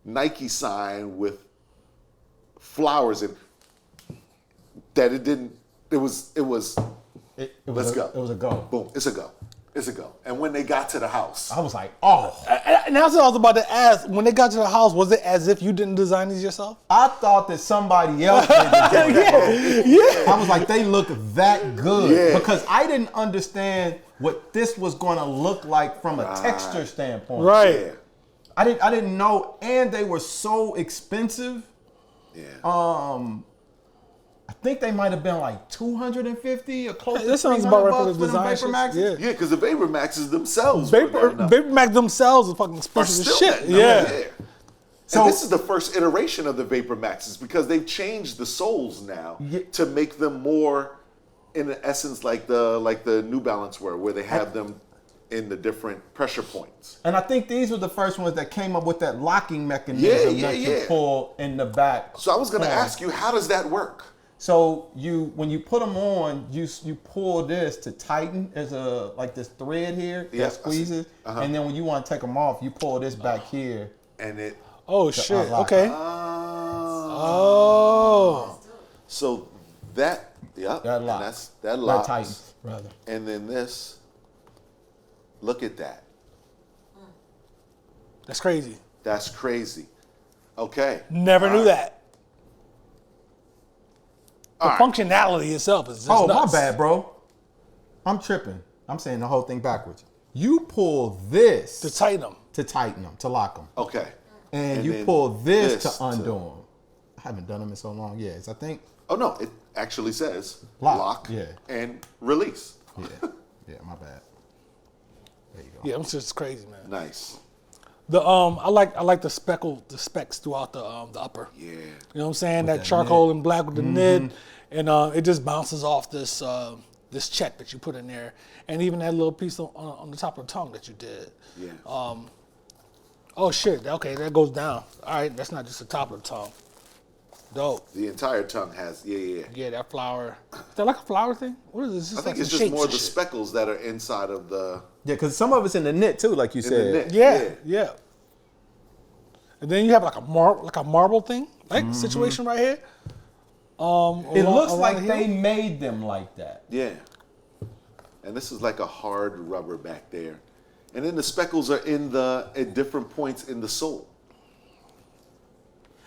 [SPEAKER 3] Nike sign with flowers in, that it was let's go.
[SPEAKER 2] It was a go.
[SPEAKER 3] Boom, it's a go. It's a go. And when they got to the house,
[SPEAKER 2] I was like, oh.
[SPEAKER 1] And that's what I was about to ask. When they got to the house, was it as if you didn't design these yourself?
[SPEAKER 2] I thought that somebody else did it.
[SPEAKER 1] Yeah.
[SPEAKER 2] I was like, they look that good.
[SPEAKER 3] Yeah.
[SPEAKER 2] Because I didn't understand what this was going to look like from a texture standpoint.
[SPEAKER 1] Right.
[SPEAKER 3] yeah,
[SPEAKER 2] I didn't know, and they were so expensive.
[SPEAKER 3] yeah.
[SPEAKER 2] I think they might have been like $250 or close to
[SPEAKER 1] That sounds about right for the
[SPEAKER 2] $300 for them
[SPEAKER 1] design
[SPEAKER 2] Vapor Maxes.
[SPEAKER 1] shit.
[SPEAKER 3] Yeah, because the Vapor Maxes themselves were that enough.
[SPEAKER 1] Vapor Max themselves are fucking
[SPEAKER 3] Are
[SPEAKER 1] expensive as
[SPEAKER 3] still
[SPEAKER 1] shit.
[SPEAKER 3] that number,
[SPEAKER 1] Yeah.
[SPEAKER 2] So-
[SPEAKER 3] and this is the first iteration of the Vapor Maxes because they've changed the soles now to make them more, in essence, like the New Balance where they have them in the different pressure points.
[SPEAKER 2] And I think these were the first ones that came up with that locking mechanism that you pull in the back.
[SPEAKER 3] So I was going to ask you, how does that work?
[SPEAKER 2] So when you put them on, you pull this to tighten. There's this thread here
[SPEAKER 3] Yeah, I
[SPEAKER 2] that
[SPEAKER 3] see.
[SPEAKER 2] squeezes, and then when you want to take them off, you pull this back here.
[SPEAKER 3] And it.
[SPEAKER 1] Oh shit.
[SPEAKER 2] unlock.
[SPEAKER 1] Okay.
[SPEAKER 3] Oh. So that. Yeah.
[SPEAKER 2] That lock.
[SPEAKER 3] And that locks.
[SPEAKER 2] That tightens, rather.
[SPEAKER 3] And then this. Look at that.
[SPEAKER 1] That's crazy.
[SPEAKER 3] That's crazy. Okay.
[SPEAKER 1] Never knew that. The
[SPEAKER 3] All right.
[SPEAKER 1] functionality itself is just nuts.
[SPEAKER 2] My bad, bro. I'm tripping. I'm saying the whole thing backwards. You pull this
[SPEAKER 1] To tighten them.
[SPEAKER 2] to tighten them, to lock them.
[SPEAKER 3] Okay.
[SPEAKER 2] And you
[SPEAKER 3] then
[SPEAKER 2] pull this
[SPEAKER 3] this
[SPEAKER 2] to undo them. I haven't done them in so long. Yes, I think.
[SPEAKER 3] Oh no, it actually says
[SPEAKER 2] Lock, yeah.
[SPEAKER 3] and release.
[SPEAKER 2] Yeah, yeah, my bad. There you go.
[SPEAKER 1] Yeah, it's just crazy, man.
[SPEAKER 3] Nice.
[SPEAKER 1] The I like the specs throughout the upper.
[SPEAKER 3] Yeah.
[SPEAKER 1] You know what I'm saying? That
[SPEAKER 2] that
[SPEAKER 1] charcoal
[SPEAKER 2] knit.
[SPEAKER 1] and black with the knit, and it just bounces off this this check that you put in there, and even that little piece on the top of the tongue that you did.
[SPEAKER 3] Yeah.
[SPEAKER 1] Oh shit! Okay, that goes down. All right, that's not just the top of the tongue. Dope.
[SPEAKER 3] The entire tongue has. Yeah.
[SPEAKER 1] Yeah, that flower. Is that like a flower thing? What is this?
[SPEAKER 3] I think it's just more the speckles that are inside of the.
[SPEAKER 2] Yeah, because some of it's in the knit too, like you
[SPEAKER 3] In
[SPEAKER 2] said.
[SPEAKER 3] the knit.
[SPEAKER 1] Yeah. And then you have like a marble thing, like situation right here.
[SPEAKER 2] It looks like they made them like that.
[SPEAKER 3] Yeah. And this is like a hard rubber back there. And then the speckles are at different points in the sole.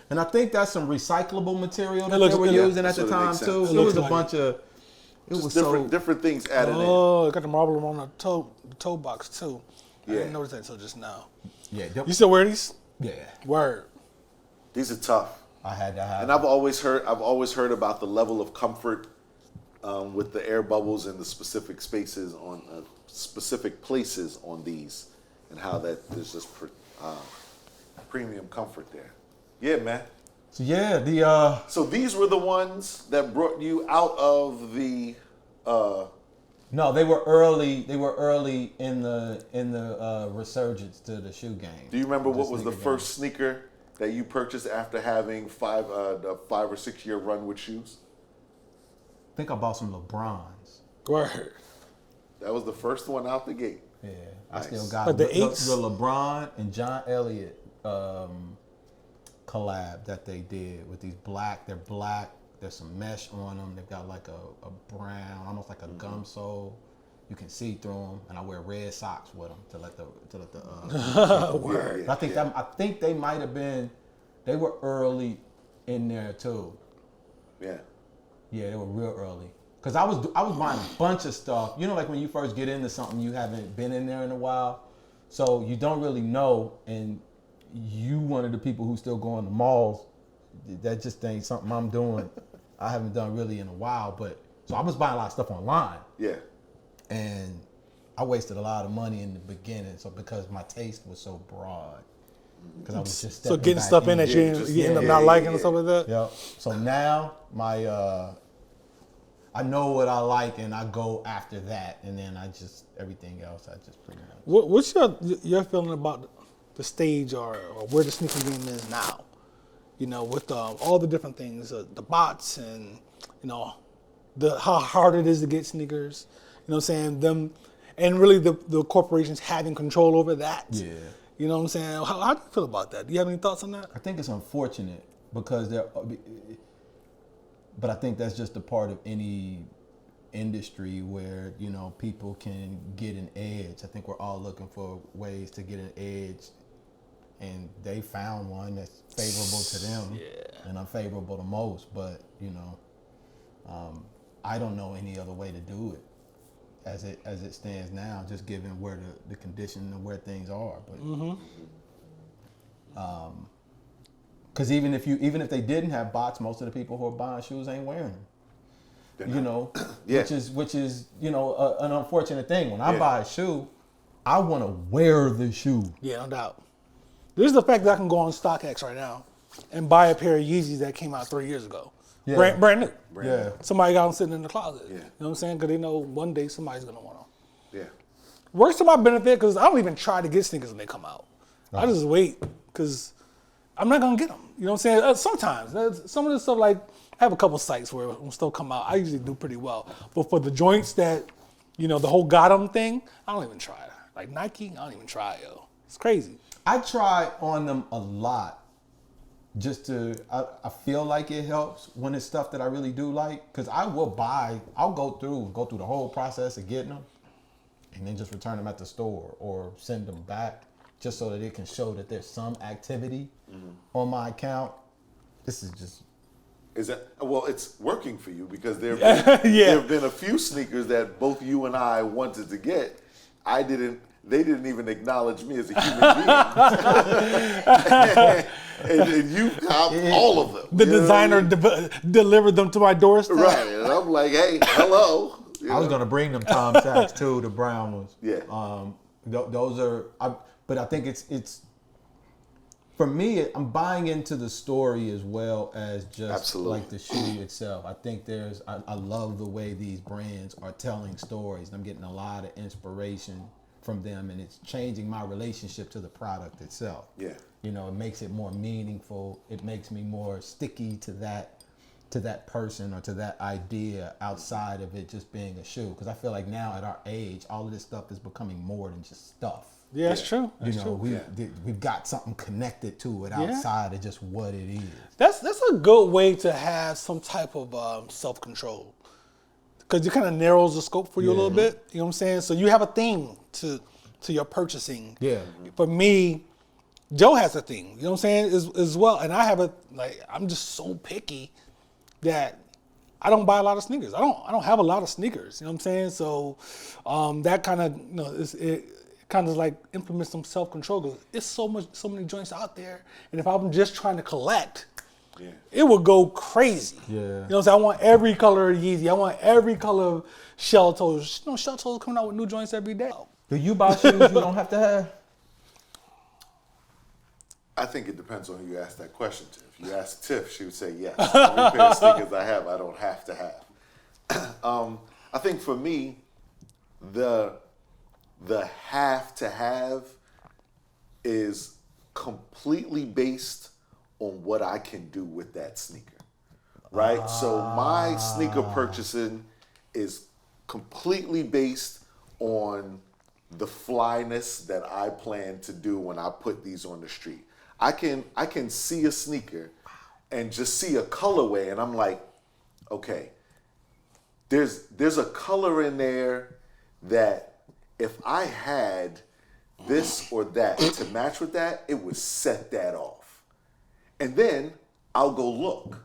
[SPEAKER 2] And I think that's some recyclable material that
[SPEAKER 1] looks-
[SPEAKER 2] they were
[SPEAKER 1] yeah,
[SPEAKER 2] using at
[SPEAKER 3] so
[SPEAKER 2] the
[SPEAKER 3] it
[SPEAKER 2] time
[SPEAKER 3] makes
[SPEAKER 2] too.
[SPEAKER 3] sense.
[SPEAKER 2] It
[SPEAKER 1] It
[SPEAKER 2] was a
[SPEAKER 1] looks
[SPEAKER 2] bunch of. It
[SPEAKER 3] Just
[SPEAKER 2] was
[SPEAKER 3] different things added in.
[SPEAKER 1] Oh, got the marble on the toe box too. I
[SPEAKER 3] Yeah.
[SPEAKER 1] didn't notice that until just now.
[SPEAKER 2] Yeah.
[SPEAKER 1] You still wear these?
[SPEAKER 2] Yeah.
[SPEAKER 1] Word.
[SPEAKER 3] These are tough.
[SPEAKER 2] I had to have.
[SPEAKER 3] And I've always heard about the level of comfort with the air bubbles and the specific spaces on specific places on these, and how that there's just premium comfort there. Yeah, man.
[SPEAKER 2] So yeah, the
[SPEAKER 3] So these were the ones that brought you out of the.
[SPEAKER 2] no, they were early. They were early in the resurgence to the shoe game.
[SPEAKER 3] Do you remember
[SPEAKER 2] The
[SPEAKER 3] what was the
[SPEAKER 2] sneaker game.
[SPEAKER 3] first sneaker that you purchased after having a 5 or 6 year run with shoes?
[SPEAKER 2] I think I bought some LeBrons.
[SPEAKER 1] Word.
[SPEAKER 3] That was the first one out the gate.
[SPEAKER 2] Yeah,
[SPEAKER 3] Nice.
[SPEAKER 2] I still got
[SPEAKER 1] Like the eights?
[SPEAKER 2] the LeBron and John Elliott collab that they did with these black. They're black. There's some mesh on them. They've got like a brown, almost like a gum sole. You can see through them, and I wear red socks with them to let the.
[SPEAKER 1] Word.
[SPEAKER 3] Yeah,
[SPEAKER 2] I think they might have been. They were early in there too.
[SPEAKER 3] Yeah.
[SPEAKER 2] Yeah, they were real early. Cause I was buying a bunch of stuff. You know, like when you first get into something, you haven't been in there in a while, so you don't really know. And you one of the people who still go in the malls. That just ain't something I'm doing. I haven't done really in a while. But so I was buying a lot of stuff online,
[SPEAKER 3] Yeah.
[SPEAKER 2] and I wasted a lot of money in the beginning. So because my taste was so broad, because I was just
[SPEAKER 1] So
[SPEAKER 2] stepping
[SPEAKER 1] getting
[SPEAKER 2] back
[SPEAKER 1] stuff in that
[SPEAKER 3] Yeah,
[SPEAKER 1] you end up
[SPEAKER 3] yeah,
[SPEAKER 1] not liking
[SPEAKER 3] yeah.
[SPEAKER 1] and stuff like that.
[SPEAKER 2] Yep. So now I know what I like, and I go after that, and then everything else I just pretty much.
[SPEAKER 1] What's your feeling about the stage or where the sneaker game is now. You know, with all the different things, the bots and, you know, how hard it is to get sneakers. You know what I'm saying? And really the corporations having control over that.
[SPEAKER 2] Yeah.
[SPEAKER 1] You know what I'm saying? How do you feel about that? Do you have any thoughts on that?
[SPEAKER 2] I think it's unfortunate because but I think that's just a part of any industry where, you know, people can get an edge. I think we're all looking for ways to get an edge, and they found one that's favorable to them and unfavorable to most. But, you know, I don't know any other way to do it as it stands now, just given where the condition and where things are. But because even if they didn't have bots, most of the people who are buying shoes ain't wearing them. You know, which is you know an unfortunate thing. When I buy a shoe, I want to wear the shoe.
[SPEAKER 1] Yeah, no doubt. There's the fact that I can go on StockX right now and buy a pair of Yeezys that came out 3 years ago.
[SPEAKER 2] Yeah.
[SPEAKER 1] Brand new.
[SPEAKER 2] Yeah.
[SPEAKER 1] Somebody got them sitting in the closet.
[SPEAKER 3] Yeah.
[SPEAKER 1] You know what I'm saying? Because they know one day somebody's going to want them.
[SPEAKER 3] Yeah.
[SPEAKER 1] Works to my benefit because I don't even try to get sneakers when they come out.
[SPEAKER 2] Right.
[SPEAKER 1] I just wait because I'm not going to get them. You know what I'm saying? Sometimes. Some of the stuff, like, I have a couple sites where when stuff come out, I usually do pretty well. But for the joints that, you know, the whole got 'em thing, I don't even try. Like Nike, I don't even try, yo. It's crazy.
[SPEAKER 2] I try on them a lot just I feel like it helps when it's stuff that I really do like, because I'll go through the whole process of getting them and then just return them at the store or send them back just so that it can show that there's some activity on my account. This is just...
[SPEAKER 3] It's working for you because there have been a few sneakers that both you and I wanted to get. They didn't even acknowledge me as a human being. and you copped all of them.
[SPEAKER 1] The designer delivered them to my doorstep.
[SPEAKER 3] Right, and I'm like, hey, hello.
[SPEAKER 2] I was gonna bring them Tom Sachs too, the brown ones.
[SPEAKER 3] Yeah.
[SPEAKER 2] Those are, but I think it's for me. I'm buying into the story as well as just like the shoe itself. I think I love the way these brands are telling stories. I'm getting a lot of inspiration from them, and it's changing my relationship to the product itself.
[SPEAKER 3] Yeah.
[SPEAKER 2] You know, it makes it more meaningful. It makes me more sticky to that person or to that idea outside of it just being a shoe. Because I feel like now at our age, all of this stuff is becoming more than just stuff.
[SPEAKER 1] Yeah, that's true. That's true.
[SPEAKER 2] We've got something connected to it outside of just what it is.
[SPEAKER 1] That's a good way to have some type of self-control. Because it kind of narrows the scope for you a little bit. You know what I'm saying? So you have a theme to your purchasing.
[SPEAKER 2] Yeah.
[SPEAKER 1] For me, Joe has a thing. You know what I'm saying? As well. And I have I'm just so picky that I don't buy a lot of sneakers. I don't have a lot of sneakers. You know what I'm saying? So that kind of, you know, it kind of like implements some self-control because it's so many joints out there. And if I'm just trying to collect, it would go crazy.
[SPEAKER 2] Yeah.
[SPEAKER 1] You know what I'm saying? I want every color of Yeezy. I want every color of shell toes. You know, shell toes coming out with new joints every day.
[SPEAKER 2] Do you buy shoes you don't have to have?
[SPEAKER 3] I think it depends on who you ask that question to. If you ask Tiff, she would say yes. Every pair of sneakers I have, I don't have to have. I think for me, the have to have is completely based on what I can do with that sneaker, right? So my sneaker purchasing is completely based on the flyness that I plan to do when I put these on the street. I can see a sneaker and just see a colorway and I'm like, okay, there's a color in there that if I had this or that to match with that, it would set that off. And then I'll go look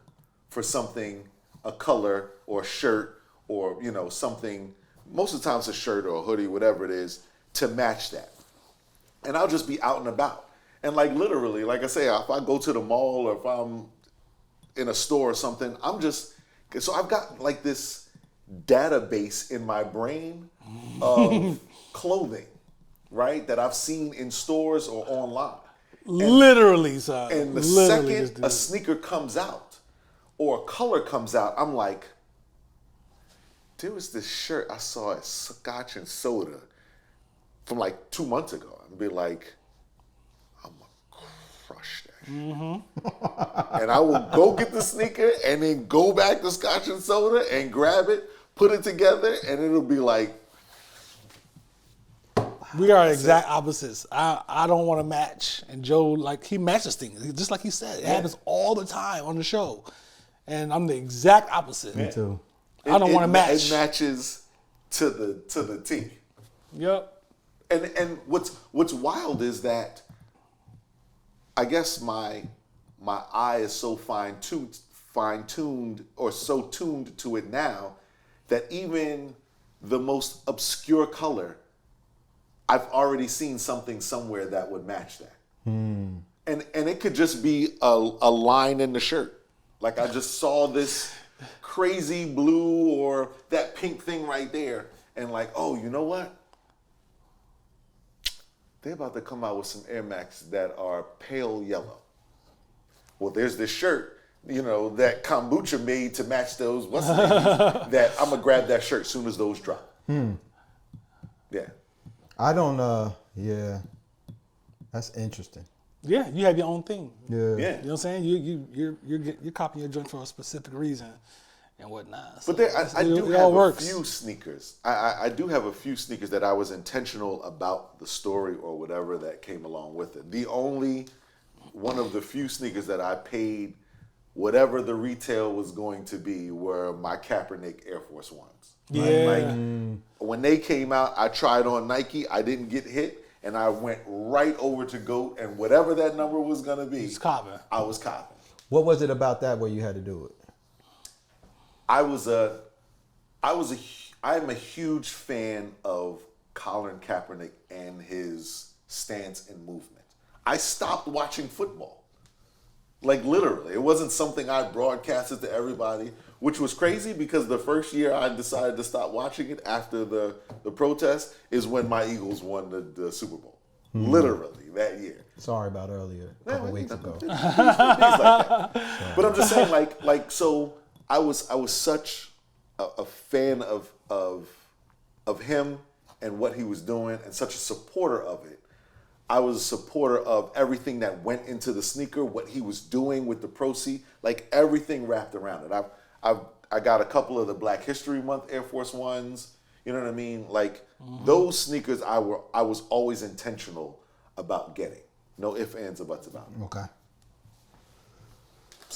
[SPEAKER 3] for something, a color or a shirt or, you know, something, most of the time it's a shirt or a hoodie, whatever it is, to match that. And I'll just be out and about. And like literally, like I say, if I go to the mall or if I'm in a store or something, so I've got like this database in my brain of clothing, right, that I've seen in stores or online.
[SPEAKER 1] Literally, son.
[SPEAKER 3] And the second a sneaker comes out or a color comes out, I'm like, there was this shirt I saw at Scotch and Soda from like 2 months ago. I'd be like, I And I will go get the sneaker and then go back to Scotch and Soda and grab it, put it together, and it'll be like,
[SPEAKER 1] We are exact opposites. I don't want to match, and Joe, like, he matches things, just like he said. It happens all the time on the show, and I'm the exact opposite.
[SPEAKER 2] Me too.
[SPEAKER 1] I don't want to match.
[SPEAKER 3] It matches to the T.
[SPEAKER 1] Yep.
[SPEAKER 3] And what's wild is that I guess my eye is so fine tuned or so tuned to it now that even the most obscure color, I've already seen something somewhere that would match that. And it could just be a line in the shirt. Like I just saw this crazy blue or that pink thing right there, and like, oh, you know what? They're about to come out with some Air Max that are pale yellow. Well, there's this shirt, that kombucha made to match those. What's the name? That I'm gonna grab that shirt as soon as those drop. Yeah.
[SPEAKER 2] I don't. Yeah, that's interesting.
[SPEAKER 1] Yeah, you have your own thing.
[SPEAKER 2] Yeah.
[SPEAKER 3] Yeah.
[SPEAKER 1] You know what I'm saying? You're copying your joint for a specific reason and whatnot. So
[SPEAKER 3] But I do
[SPEAKER 1] it all
[SPEAKER 3] have
[SPEAKER 1] works.
[SPEAKER 3] a few sneakers. I do have a few sneakers that I was intentional about the story or whatever that came along with it. The only one of the few sneakers that I paid whatever the retail was going to be were my Kaepernick Air Force Ones.
[SPEAKER 1] Yeah.
[SPEAKER 3] When they came out, I tried on Nike. I didn't get hit, and I went right over to GOAT, and whatever that number was going to be,
[SPEAKER 1] It's copping.
[SPEAKER 3] I was copping.
[SPEAKER 2] What was it about that where you had to do it?
[SPEAKER 3] I'm a huge fan of Colin Kaepernick and his stance and movement. I stopped watching football. Like literally, it wasn't something I broadcasted to everybody, which was crazy because the first year I decided to stop watching it after the protest is when my Eagles won the Super Bowl. Literally that year.
[SPEAKER 2] Sorry about earlier, a couple weeks ago.
[SPEAKER 3] Things like that. But I'm just saying, like so I was such a fan of him and what he was doing, and such a supporter of it. I was a supporter of everything that went into the sneaker, what he was doing with the proceed, like everything wrapped around it. I got a couple of the Black History Month Air Force Ones. You know what I mean? Like those sneakers, I was always intentional about getting. No ifs, ands, or buts about it.
[SPEAKER 2] Okay.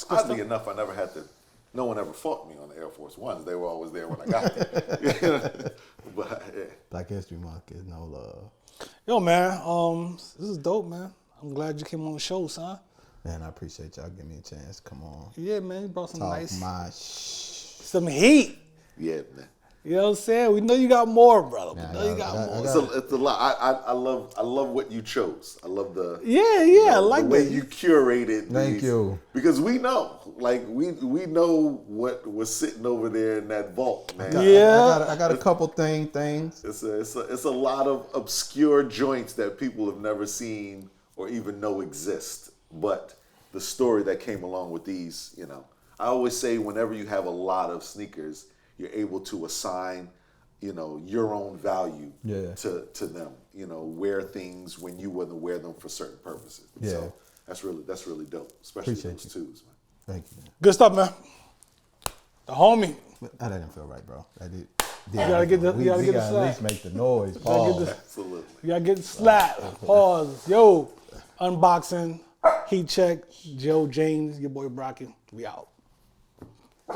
[SPEAKER 3] Oddly enough, no one ever fought me on the Air Force Ones. They were always there when I got there. But yeah.
[SPEAKER 2] Black History Month is no love.
[SPEAKER 1] Yo, man, this is dope, man. I'm glad you came on the show, son.
[SPEAKER 2] Man, I appreciate y'all giving me a chance. Come on.
[SPEAKER 1] Yeah, man, you brought some
[SPEAKER 2] Talk
[SPEAKER 1] nice,
[SPEAKER 2] my
[SPEAKER 1] some heat.
[SPEAKER 3] Yeah, man.
[SPEAKER 1] You know what I'm saying? We know you got more, brother.
[SPEAKER 2] Nah,
[SPEAKER 1] We know you got more.
[SPEAKER 3] It's a lot. I love what you chose. I love the
[SPEAKER 1] Yeah, I like
[SPEAKER 3] the way
[SPEAKER 1] that.
[SPEAKER 3] you curated.
[SPEAKER 2] Thank you.
[SPEAKER 3] Because we know, like we know what was sitting over there in that vault, man.
[SPEAKER 1] Yeah.
[SPEAKER 2] I got a couple things.
[SPEAKER 3] It's a lot of obscure joints that people have never seen or even know exist. But the story that came along with these, I always say whenever you have a lot of sneakers, you're able to assign, your own value to them. Wear things when you wouldn't wear them for certain purposes.
[SPEAKER 2] Yeah.
[SPEAKER 3] So that's really dope, especially
[SPEAKER 2] Appreciate
[SPEAKER 3] those
[SPEAKER 2] you.
[SPEAKER 3] twos, man.
[SPEAKER 2] Thank you.
[SPEAKER 1] Good stuff, man. The homie.
[SPEAKER 2] That didn't feel right, bro. That did.
[SPEAKER 1] You gotta get the
[SPEAKER 2] We
[SPEAKER 1] slap.
[SPEAKER 2] gotta at least make the noise.
[SPEAKER 1] gotta get
[SPEAKER 2] Pause.
[SPEAKER 1] the-
[SPEAKER 3] Absolutely.
[SPEAKER 1] You gotta get slapped. Pause. Yo, unboxing, heat check, Joe James, your boy Brocky. We out.